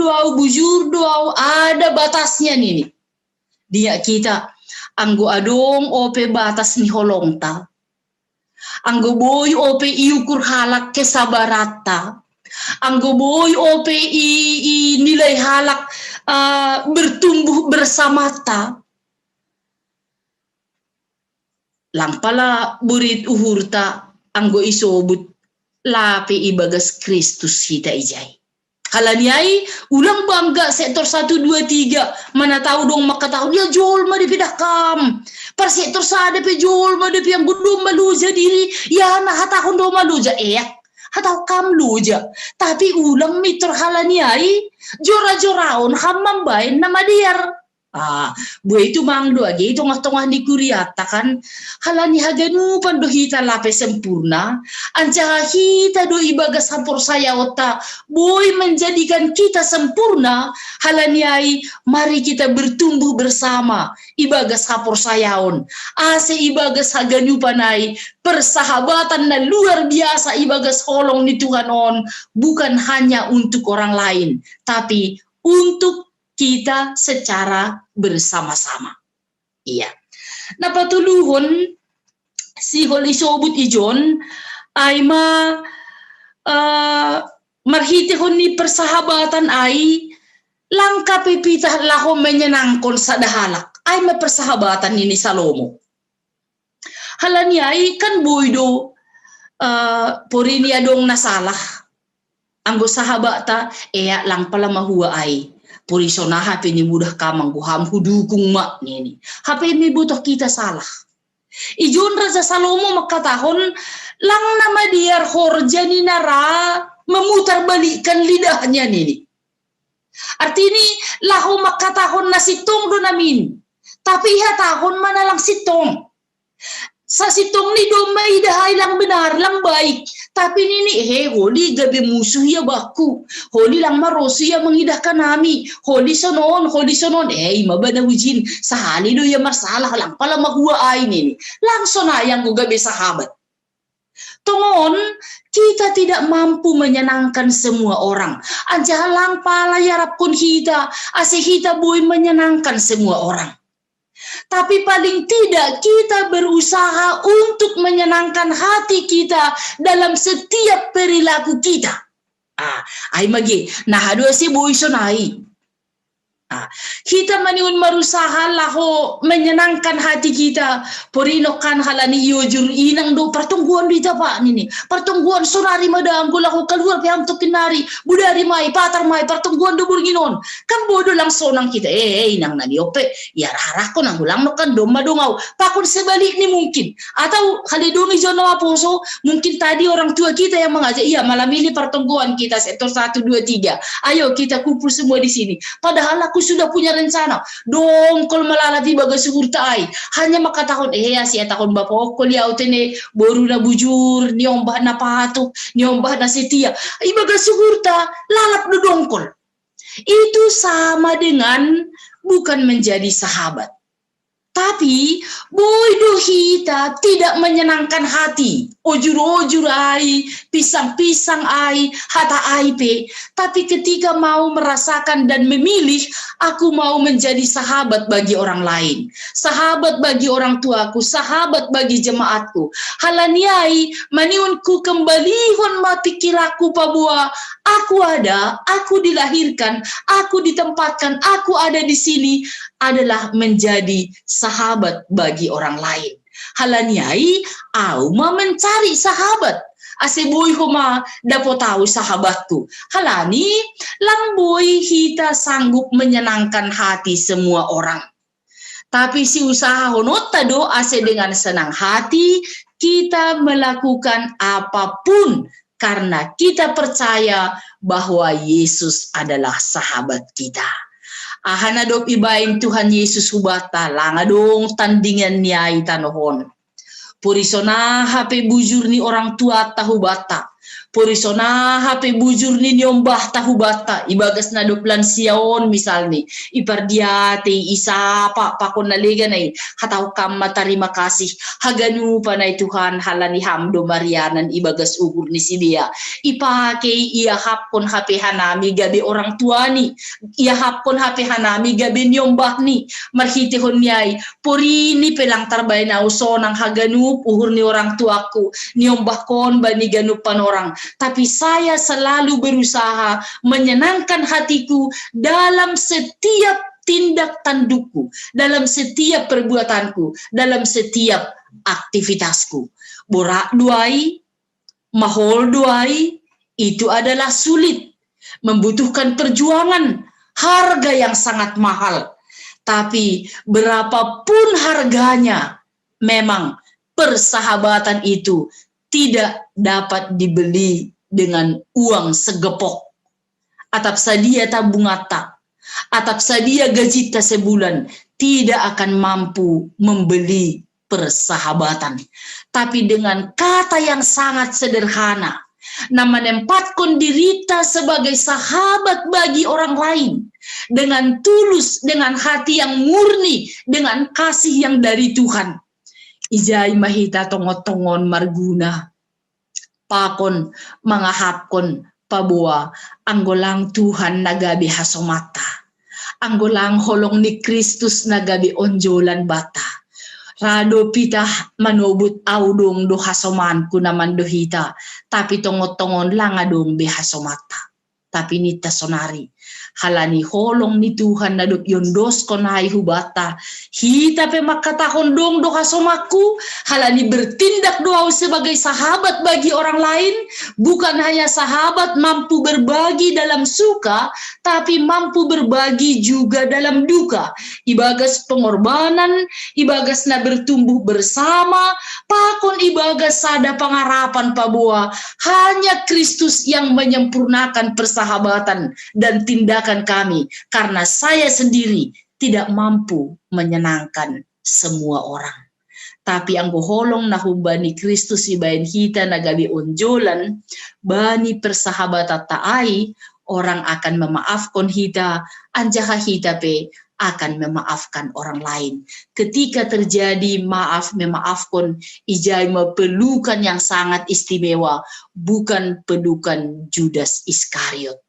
Speaker 7: doau ada batasnya nini. Dia kita anggo adong ope batas ni holongta. Anggo boy ope iukur halak kesabarata. Anggo boy ope i nilai halak bertumbuh bersama ta. Langpala burit uhurta anggo isobut lapi ibagas Kristus kita ijai. Halaniai ulang bangga sektor 1, 2, 3 mana tahu dong maka tahu ya jol ma dipidah kam. Per sektor sada pe jol ma depi yang gundum maluja diri ya na hatahun do maluja hatau kam luja. Tapi ulang mitor halaniai jora-joraon hamam bain nama diar. Buat itu mang doa itu tengah-tengah di kuriata kan halani haganu pando hita lape sempurna anca hita do ibagas hampur saya ota boy menjadikan kita sempurna halani ai mari kita bertumbuh bersama ibagas hampur sayaon ase ibagas haganu panai persahabatan dan luar biasa ibagas holong ni Tuhan on bukan hanya untuk orang lain tapi untuk kita secara bersama-sama. Iya. Nah patuluhon si holi sobut ijon aima marhitihon ni persahabatan ai langka pipitah laho menyenangkon sadahalak. Aima persahabatan ini Salomo. Halani ai kan boydo porini adong nasalah. Anggo sahabata lang pala mahua ai. Purisona HP ni mudah kamang buham hudukung mak ni. HP ni butuh kita salah. Ijon Raja Salomo makatahon lang nama diar horja ni nara memutar balikkan lidahnya ni. Artini lahu makatahon na sitong do namin. Tapi hatahon mana lang sitong. Sa sitong ni domay dahay lang benar lang baik. Tapi nini holi gabi musuh ya baku. Holi lang maroso ya mengidahkan nami. Holi sonon. Mabana wijin. Sahali do ya masalah lang pala mahuwa ay nini. Langsung ayang ko gabi sahabat. Tongon, kita tidak mampu menyenangkan semua orang. Anjalang pala yarap kun hita. Ase hita boy menyenangkan semua orang. Tapi paling tidak kita berusaha untuk menyenangkan hati kita dalam setiap perilaku kita. Ay magi, nahadua si boy sonai. Kita maniun marusaha laho menyenangkan hati kita. Porinokan halani yojur inang do pertungguan di tapa nini. Pertungguan sunari madang laho keluar piham tukinari. Budari mai patar mai pertungguan do burginon. Kan bodo lang sonang kita. Inang nani ope. Ya harah ko nang ulang no kan doma dongau. Pakun sebalik ni mungkin. Atau halidungi jono aposo. Mungkin tadi orang tua kita yang mengajak. Iya malam ini pertungguan kita sektor 1, 2, 3. Ayo kita kumpul semua di sini. Padahal aku sudah punya rencana. Dongkol malalapi baga suhur taai. Hanya makatahon si tahun bapak kuliah utene boru na bujur niombah na patu niombah na setia. Ibaga suhur ta lalap do dongkol. Itu sama dengan bukan menjadi sahabat. Tapi boydo hita tidak menyenangkan hati. Ojur-ojur ai, pisang-pisang ai, hata ai pe. Tapi ketika mau merasakan dan memilih, aku mau menjadi sahabat bagi orang lain. Sahabat bagi orang tuaku, sahabat bagi jemaatku. Halaniai maniunku kembali mati kiraku pabua. Aku ada, aku dilahirkan, aku ditempatkan, aku ada di sini adalah menjadi sahabat bagi orang lain. Halaniai au ma mencari sahabat. Ase boy homa dapat tahu sahabatku. Halani lang boy hita sanggup menyenangkan hati semua orang. Tapi si usaha honota do ase dengan senang hati kita melakukan apapun karena kita percaya bahwa Yesus adalah sahabat kita. Ahana dop ibain Tuhan Yesus hubata langa dong tandingan niai tanohon. Purisona hape bujur ni orang tua tahu bata. Purisona hape bujur ni nyombah tahu bata. Ibagas na doplan siaon misalnya. Ipardiate isa pakon nalega na hataw kamma tarima kasih. Haganu panay Tuhan halani hamdo marianan ibagas ugur ni si dia. Ipake iya hapon hape hanami gabi orang tua ni. Iya hapon hape hanami gabi nyombah ni. Marhitihon niyay. Puri ni pelang tarbay na usonang haganu uhur ni orang tuaku. Nyombah kon bani ganupan orang. Tapi saya selalu berusaha menyenangkan hatiku dalam setiap tindak tandukku, dalam setiap perbuatanku, dalam setiap aktivitasku. Borak duai, mahol duai, itu adalah sulit, membutuhkan perjuangan, harga yang sangat mahal. Tapi berapapun harganya, memang persahabatan itu tidak dapat dibeli dengan uang segepok. Atap sadia tabung ata, atap sadia gajita sebulan, tidak akan mampu membeli persahabatan. Tapi dengan kata yang sangat sederhana, na menempatkan dirita sebagai sahabat bagi orang lain, dengan tulus, dengan hati yang murni, dengan kasih yang dari Tuhan. Ijay mahita tongot-tongon marguna. Pakon mangahapkon pabua. Anggolang Tuhan nagabi hasomata. Anggolang holong ni Kristus nagabi onjolan bata. Rado pitah manobut audong do hasoman ku naman dohita. Tapi tongot-tongon lang adong behasomata. Tapi nita sonari. Halani holong ni Tuhan na dok yondos konai hubata. Hita pe makatahon dong do hasomaku. Halani bertindak doa sebagai sahabat bagi orang lain. Bukan hanya sahabat mampu berbagi dalam suka, tapi mampu berbagi juga dalam duka. Ibagas pengorbanan, ibagas na bertumbuh bersama, pakon ibagas sada pangarapan pabua. Hanya Kristus yang menyempurnakan persahabatan dan tindakan kami, karena saya sendiri tidak mampu menyenangkan semua orang. Tapi ang goholong na humbani Kristus ibayan hita nagabi onjolan, bani persahabatan taai, orang akan memaafkan hita, anjaha hita pe akan memaafkan orang lain. Ketika terjadi maaf memaafkan, ijai pelukan yang sangat istimewa, bukan pelukan Judas Iskariot.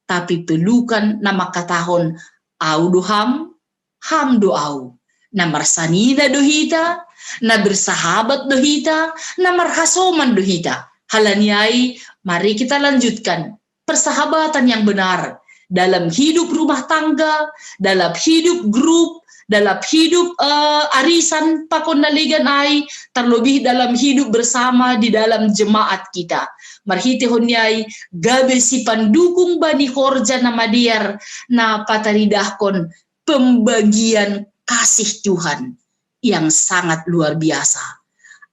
Speaker 7: Tapi pelukan nama katahon au doham, ham doau. Na marsanina dohita, na bersahabat dohita, na marhasoman dohita. Halaniai, mari kita lanjutkan persahabatan yang benar dalam hidup rumah tangga, dalam hidup grup, dalam hidup arisan pakon naligan ai, terlebih dalam hidup bersama di dalam jemaat kita. Marhiti honyai gabe si pandukung bani horja nama diar na pataridahkon pembagian kasih Tuhan yang sangat luar biasa.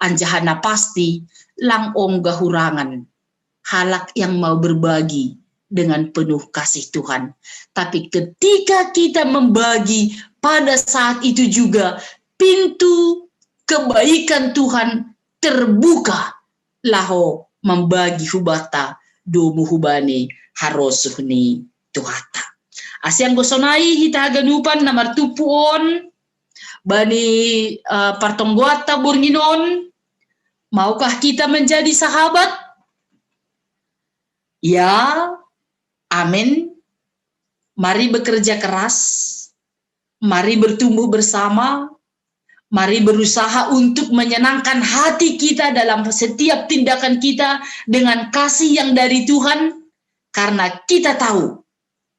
Speaker 7: Anjahana pasti lang ongga hurangan halak yang mau berbagi dengan penuh kasih Tuhan. Tapi ketika kita membagi, pada saat itu juga pintu kebaikan Tuhan terbuka. Laho membagi hubata domu hubani harosuhni tuhata. Asyang gosonai hita ganupan namar tupuon Bani partongguata Burginon, maukah kita menjadi sahabat? Ya, amin. Mari bekerja keras, mari bertumbuh bersama, mari berusaha untuk menyenangkan hati kita dalam setiap tindakan kita dengan kasih yang dari Tuhan, karena kita tahu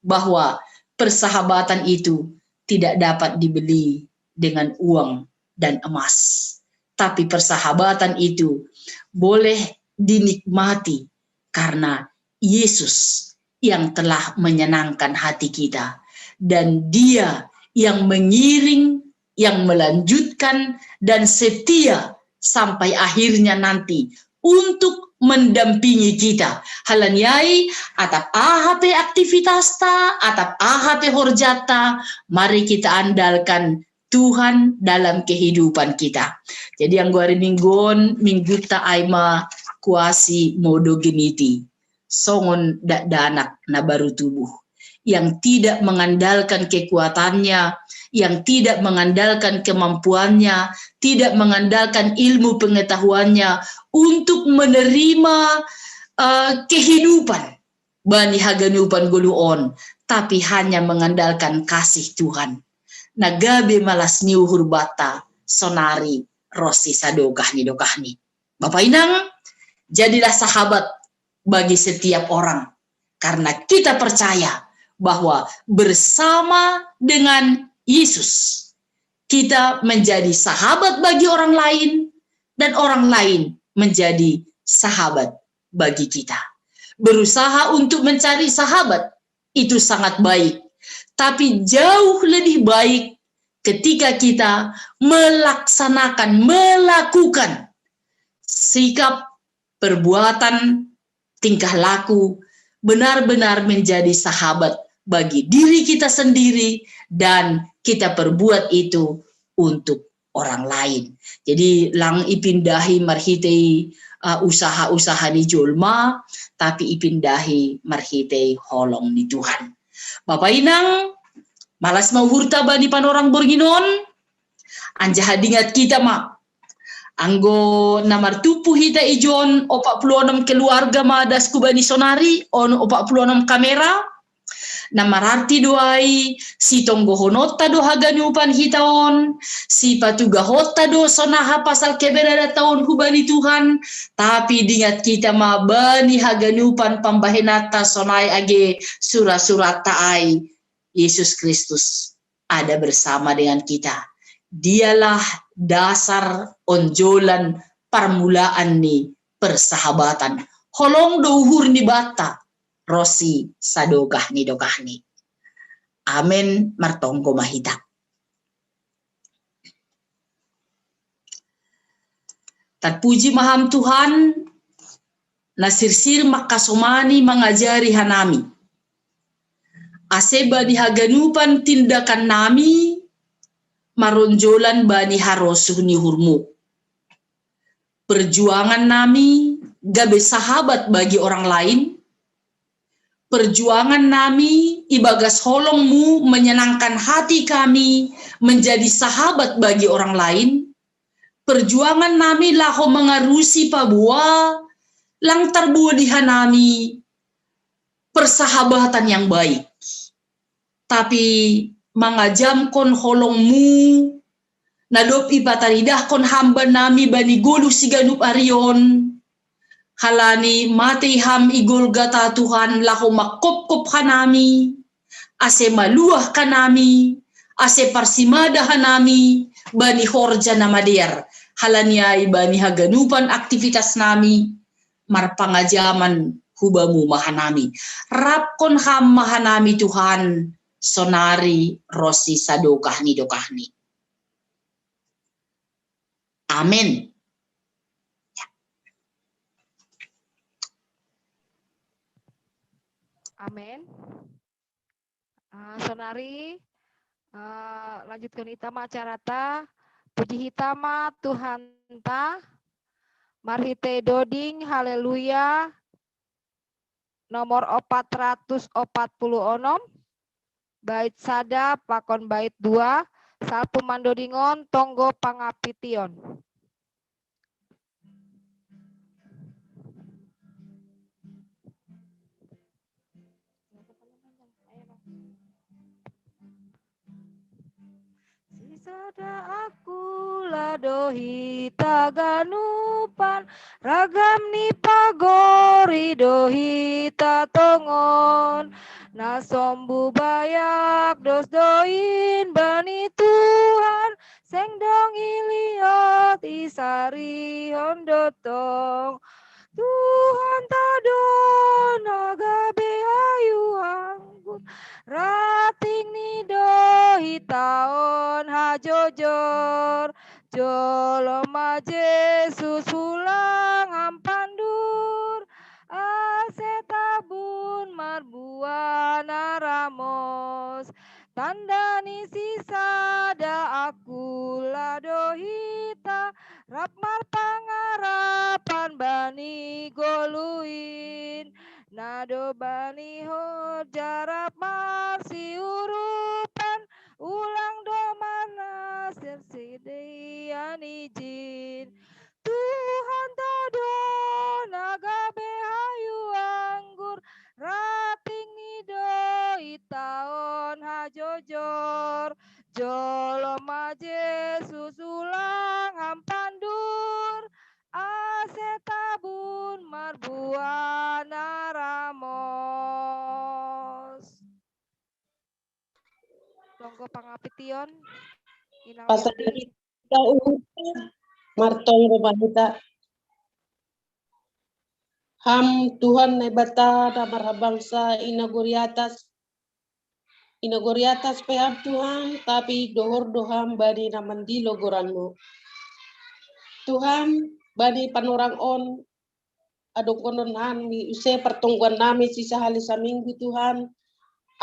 Speaker 7: bahwa persahabatan itu tidak dapat dibeli dengan uang dan emas. Tapi persahabatan itu boleh dinikmati karena Yesus yang telah menyenangkan hati kita. Dan Dia yang mengiring, yang melanjutkan, dan setia sampai akhirnya nanti untuk mendampingi kita. Halanyai atap AHP aktivitas ta, atap AHP horjata, mari kita andalkan Tuhan dalam kehidupan kita. Jadi yang gua minggon minggu ta aima kuasi modo geniti. Songon dak danak na baru tubuh. Yang tidak mengandalkan kekuatannya, yang tidak mengandalkan kemampuannya, tidak mengandalkan ilmu pengetahuannya untuk menerima kehidupan bani haganupan guluon, tapi hanya mengandalkan kasih Tuhan. Nagabe malas niuhur bata sonari rosi sadokahni dokahni. Bapak Inang, jadilah sahabat bagi setiap orang, karena kita percaya bahwa bersama dengan Yesus kita menjadi sahabat bagi orang lain, dan orang lain menjadi sahabat bagi kita. Berusaha untuk mencari sahabat itu sangat baik, tapi jauh lebih baik ketika kita melakukan sikap, perbuatan, tingkah laku benar-benar menjadi sahabat bagi diri kita sendiri, dan kita perbuat itu untuk orang lain. Jadi lang ipindahi marhitei usaha-usaha ni julma, tapi ipindahi marhitei holong ni Tuhan. Bapak Inang, malas mau hurta bani panorang Borginon, anja hadingat kita ma. Anggo namar tupu hita ijon 46 keluarga madas kubani sonari on 46 kamera. Namararti doai si tonggo honota do haganupan hitaon, si patuga hota do sonaha pasal keberada tahun hubani Tuhan, tapi dingat kita mabani haganupan pambahenata sonai age surat-surat taai Yesus Kristus ada bersama dengan kita. Dialah dasar onjolan permulaan ni persahabatan. Holong dohur ni bata rosi sadokahni dokahni. Amin martonggo mahita. Terpuji maham Tuhan, nasirsir makasomani mengajari hanami. Aseba dihaganupan tindakan nami, maronjolan bani harosuh ni hurmu. Perjuangan nami gabe sahabat bagi orang lain. Perjuangan nami ibagas holongmu menyenangkan hati kami menjadi sahabat bagi orang lain. Perjuangan nami laho mengarusi pabua lang terbuat di hanami persahabatan yang baik. Tapi mangajam kon holongmu nadop ipataridah kon hamba nami bani golu siganup arion. Halani mati ham igul gata Tuhan lahu makop-kop kanami, ase maluah kanami, ase parsimada hanami, bani horja namadir. Halani ay bani haganupan aktivitas nami, marpangajaman hubamu mahanami. Rapkon ham mahanami Tuhan, sonari rosi sadokahni dokahni. Amin.
Speaker 2: Amin. Sonari, lanjutkan hitama acarata. Puji hitama Tuhan ta. Marhite doding, haleluya. Nomor 440 onom. Bait sada, pakon bait 2. Salpu mandodingon tonggo pangapition. Sisada aku ladohi taganupan ragam ni pagori dohi tatongon nasombu bayak dos doin bani Tuhan sengdong iliot isari hondotong Tuhan tadon agabe ayu anggur rating nido hitaon hajojor joloma Yesus pulang ampandur asetabun marbuana ramos tandani sisada aku ladohita rapmar pangarapan bani goluin nado bani hor jarap marsi urupan ulang domana sersedian izin Tuhan tadon agabe hayu anggur rating nido itaon hajojor joloma Yesus ulang hampandur asetabun marbuana ramos tonggo pangapition inang
Speaker 9: Pasal
Speaker 2: Lerti.
Speaker 9: kita martonggo bahita. Ham Tuhan nebata damar bangsa inagoriatas peham Tuhan tapi dohor doham bani namandilo goranmu. Tuhan bani panorang on adong konon nami use pertongguan nami sisa halisa minggu Tuhan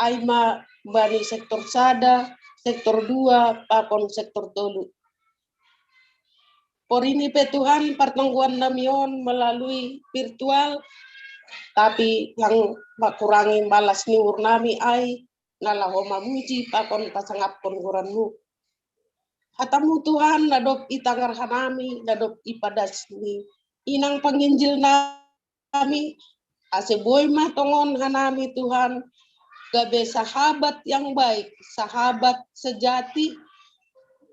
Speaker 9: aima bani sektor sada sektor 2 pakon sektor 3. Por ini pe Tuhan pertongguan namion melalui virtual tapi yang makurangi balas niur nami ai nalaho mamuji pakon pasangapon goranmu. Hatamu Tuhan nadop itangar hanami nadop ipadas ni inang penginjil nami aseboy matongon hanami Tuhan gabe sahabat yang baik, sahabat sejati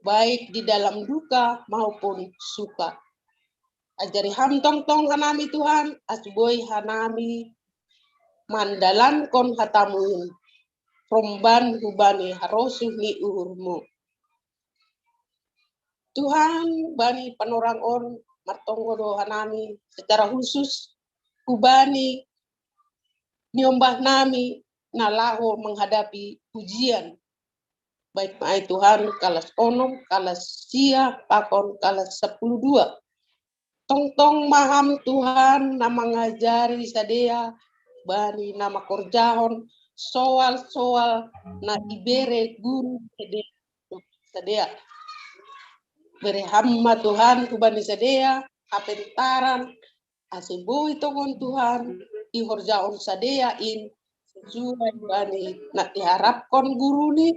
Speaker 9: baik di dalam duka maupun suka. Ajari ham tong hanami Tuhan, asboy hanami mandalan kon hatamuin. Romban hubani harosuh ni uhurmu. Tuhan bani panorang on martonggo do hanami secara khusus hubani niombah nami nalaho menghadapi ujian. Baik mai Tuhan kalas onom, kalas sia, pakon, kalas 10-2. Tong maham Tuhan nama ngajari sadea, bani nama korjahon, soal-soal na ibere guru sadea. Bere hamma Tuhan kubani sadea, apentaran, asebui tongon Tuhan, ihorjaon sadea in, sesuai bani nak diharapkan guru ni,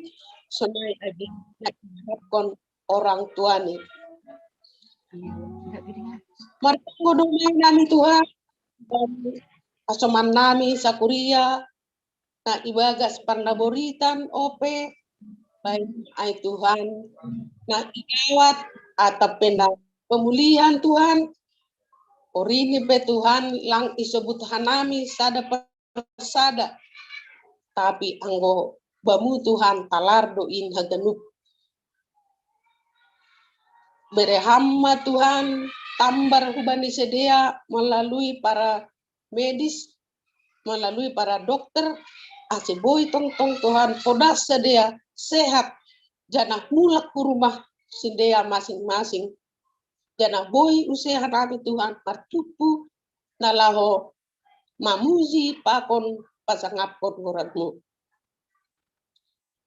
Speaker 9: sunai adi nak diharapkan orang tua ni. Martonggo domai nami Tuhan, asoman nami sakuria, na ibagas parnaboritan ope, baik ay Tuhan, na igawat atau pendang pemulihan Tuhan, orini pe Tuhan lang isebut hanami sada persada, tapi anggo bamu Tuhan talardo in haganup. Berehamma Tuhan tambar hubani sedia melalui para medis, melalui para dokter, aseboy tong Tuhan podas sedia sehat, janah mulak ke rumah sedia masing-masing, janah boy usaha nami Tuhan martupu nalaho mamuji pakon pasangapon goratmu.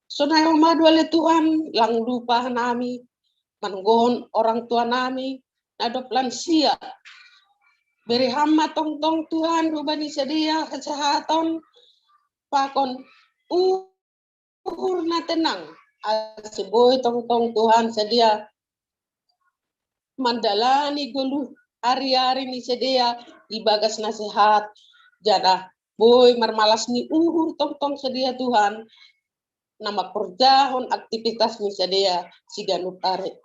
Speaker 9: Sonai omadu ale Tuhan lang lupa nami manunggohon orang tua nami nadop lansia. Beri hama tong Tuhan rubani sedia kesehatan pakon uhur na tenang Asiboy tong Tuhan sedia mandalani gulu hari-hari ni sedia ibagas nasihat jana boy marmalas ni uhur tong sedia Tuhan nama kerjahon aktivitas ni sedia siganu tare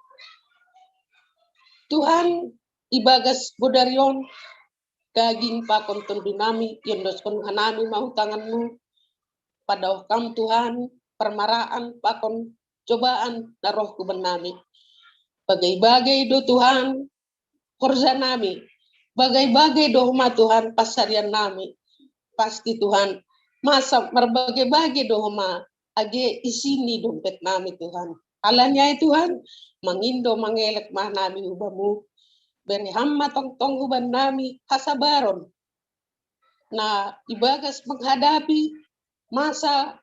Speaker 9: Tuhan ibagas bodarion daging pakon tundunami yendoskon hanami mau tanganmu pada kam Tuhan permaraan pakon cobaan naroh kubenami bagai-bagai do Tuhan korja nami bagai-bagai do homa Tuhan pasarian nami pasti Tuhan masa berbagai-bagai do homa age isini dompet nami Tuhan alanya Tuhan mangindo mangelek mah nami ubamu beri hamma tong uban nami kasabaron nah ibagas menghadapi masa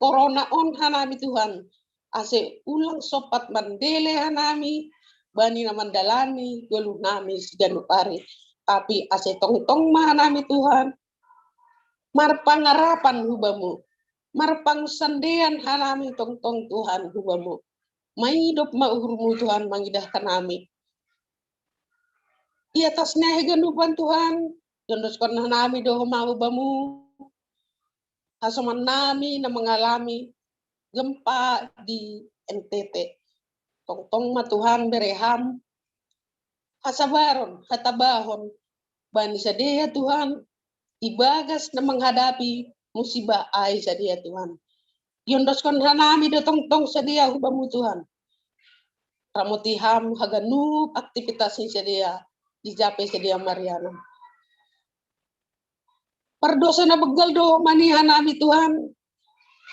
Speaker 9: corona on hanami Tuhan ase ulang sopat mandele hanami bani na mandalani goluh nami siganu pare tapi ase tong hanami Tuhan marpangarapan hubamu marpangsandean hanami tong Tuhan hubamu maidop mauhurmu Tuhan mangidahkan nami di atasnya heganupan Tuhan jondoskon hanami doh mau hubamu hasoman nami na mengalami gempa di NTT. Tong ma Tuhan bereham hasabaron hatabahon bani sadia Tuhan ibagas na menghadapi musibah ai sadia Tuhan. Yondoskon hanami do tong sadia hubamu Tuhan. Ramotiham haganu aktivitas sadia dijape sadia Mariana. Perdosa na begal do manihan nami Tuhan.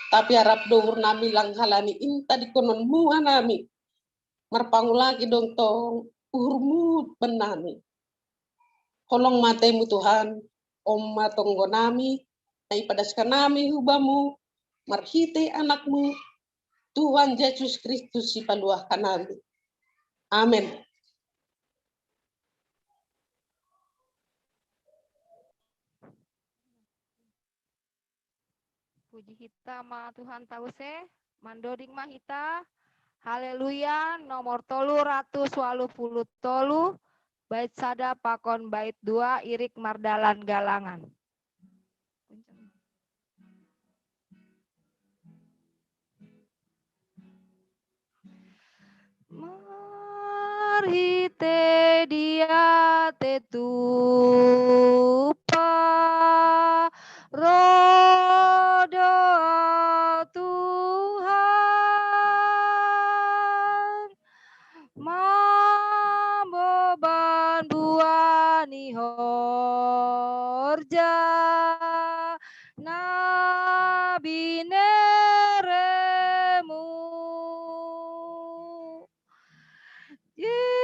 Speaker 9: Tapi harap dohur nami lang halani inta di kononmu nami. Marpangulagi dong tong uhurmu benami. Kolong matemu Tuhan. Om matonggo nami. Naipadaskan nami hubamu. Marhite anakmu. Tuhan Yesus Kristus si paluahkan nami. Amin.
Speaker 2: Puji kita ma Tuhan tause, mandoding mahita, haleluya, nomor tolu ratus walu puluh tolu, bait sada pakon bait 2, irik mardalan galangan. Marhite dia tetupa rodo Tuhan mamboban buani horja nabi neremu Yesus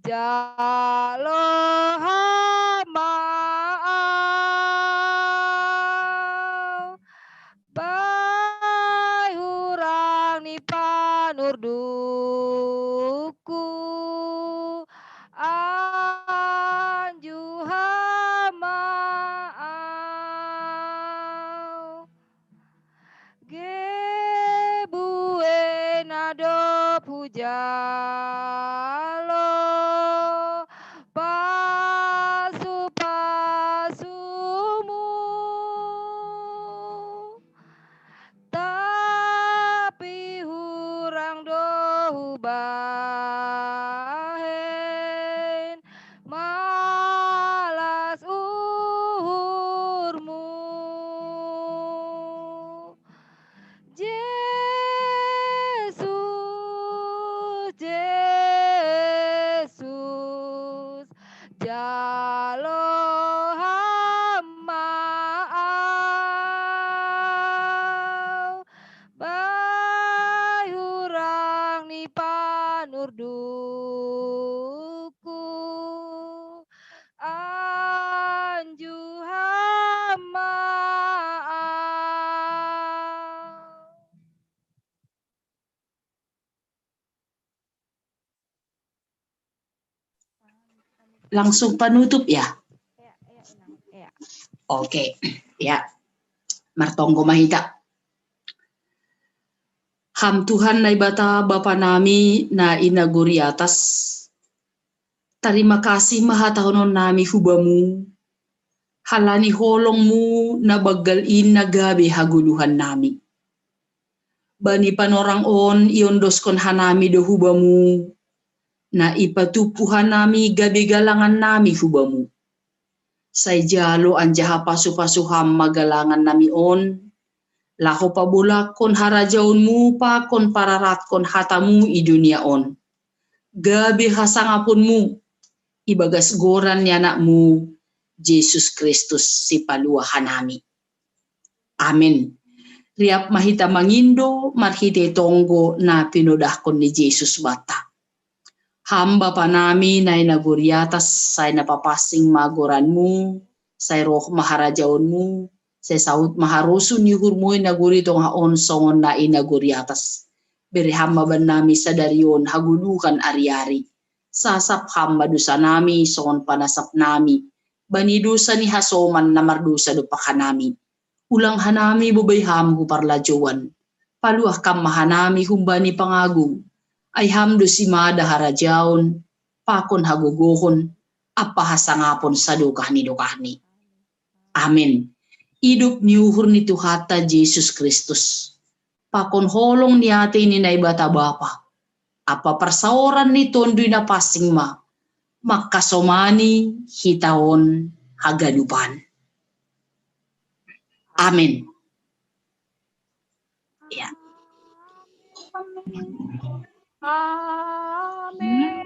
Speaker 2: jalo hamaau bai hurang ni panurduku anju hamaau gebue nado pujalo pasumu tapi hurang dohu bahen malas uhurmu Yesus jalo hamaau bai hurang ni panurduku anju hamaau.
Speaker 7: Langsung penutup ya. Oke, ya. Martonggo mahita. Ham Tuhan na ibata Bapa nami na inaguri atas. Terima kasih mahatahonon nami hubamu. Halani holongmu na bagalin na gabi haguluhan nami. Bani panorang on iondoskon hanami do hubamu. Na ipatupuhan nami gabi galangan nami hubamu. Say jalo anjaha pasu-pasuham magalangan nami on. Laho pabulak kon harajaunmu pa kon pararat kon hatamu i dunia on. Gabi hasangapunmu. Ibagas goran ni anakmu. Yesus Kristus si paluahan nami. Amin. Riap mahita mangindo marhite tonggo na pinodahkon ni Jesus bata. Hamba pa nami na inaguriatas say napapasing magoranmu, say roh maharajaunmu, say saut maharusun yuhurmu inaguri tong haon songon na inaguriatas. Beri hamba ban nami sa darion hagulukan ari-ari. Sasap hamba dusa nami songon panasap nami. Bani dusa ni hasoman na mardusa do pakanami. Ulang hanami bubayham hu parlajuan. Paluah kam mahanami humbani pangagung. Ay hamdo si mada harajaon. Pakon hagugohon. Apahasangapon sa dukahni. Amin. Idup ni uhur ni Tuhata Jesus Kristus. Pakon holong ni ate ni naibata bapa. Apa persaoran ni tondoy na pasing ma. Makasomani hitaon hagadupan. Amin. Ya.
Speaker 2: Amin.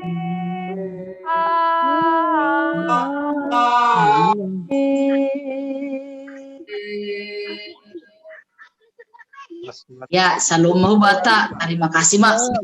Speaker 7: Ya, salam mahubata. Terima kasih, Mas.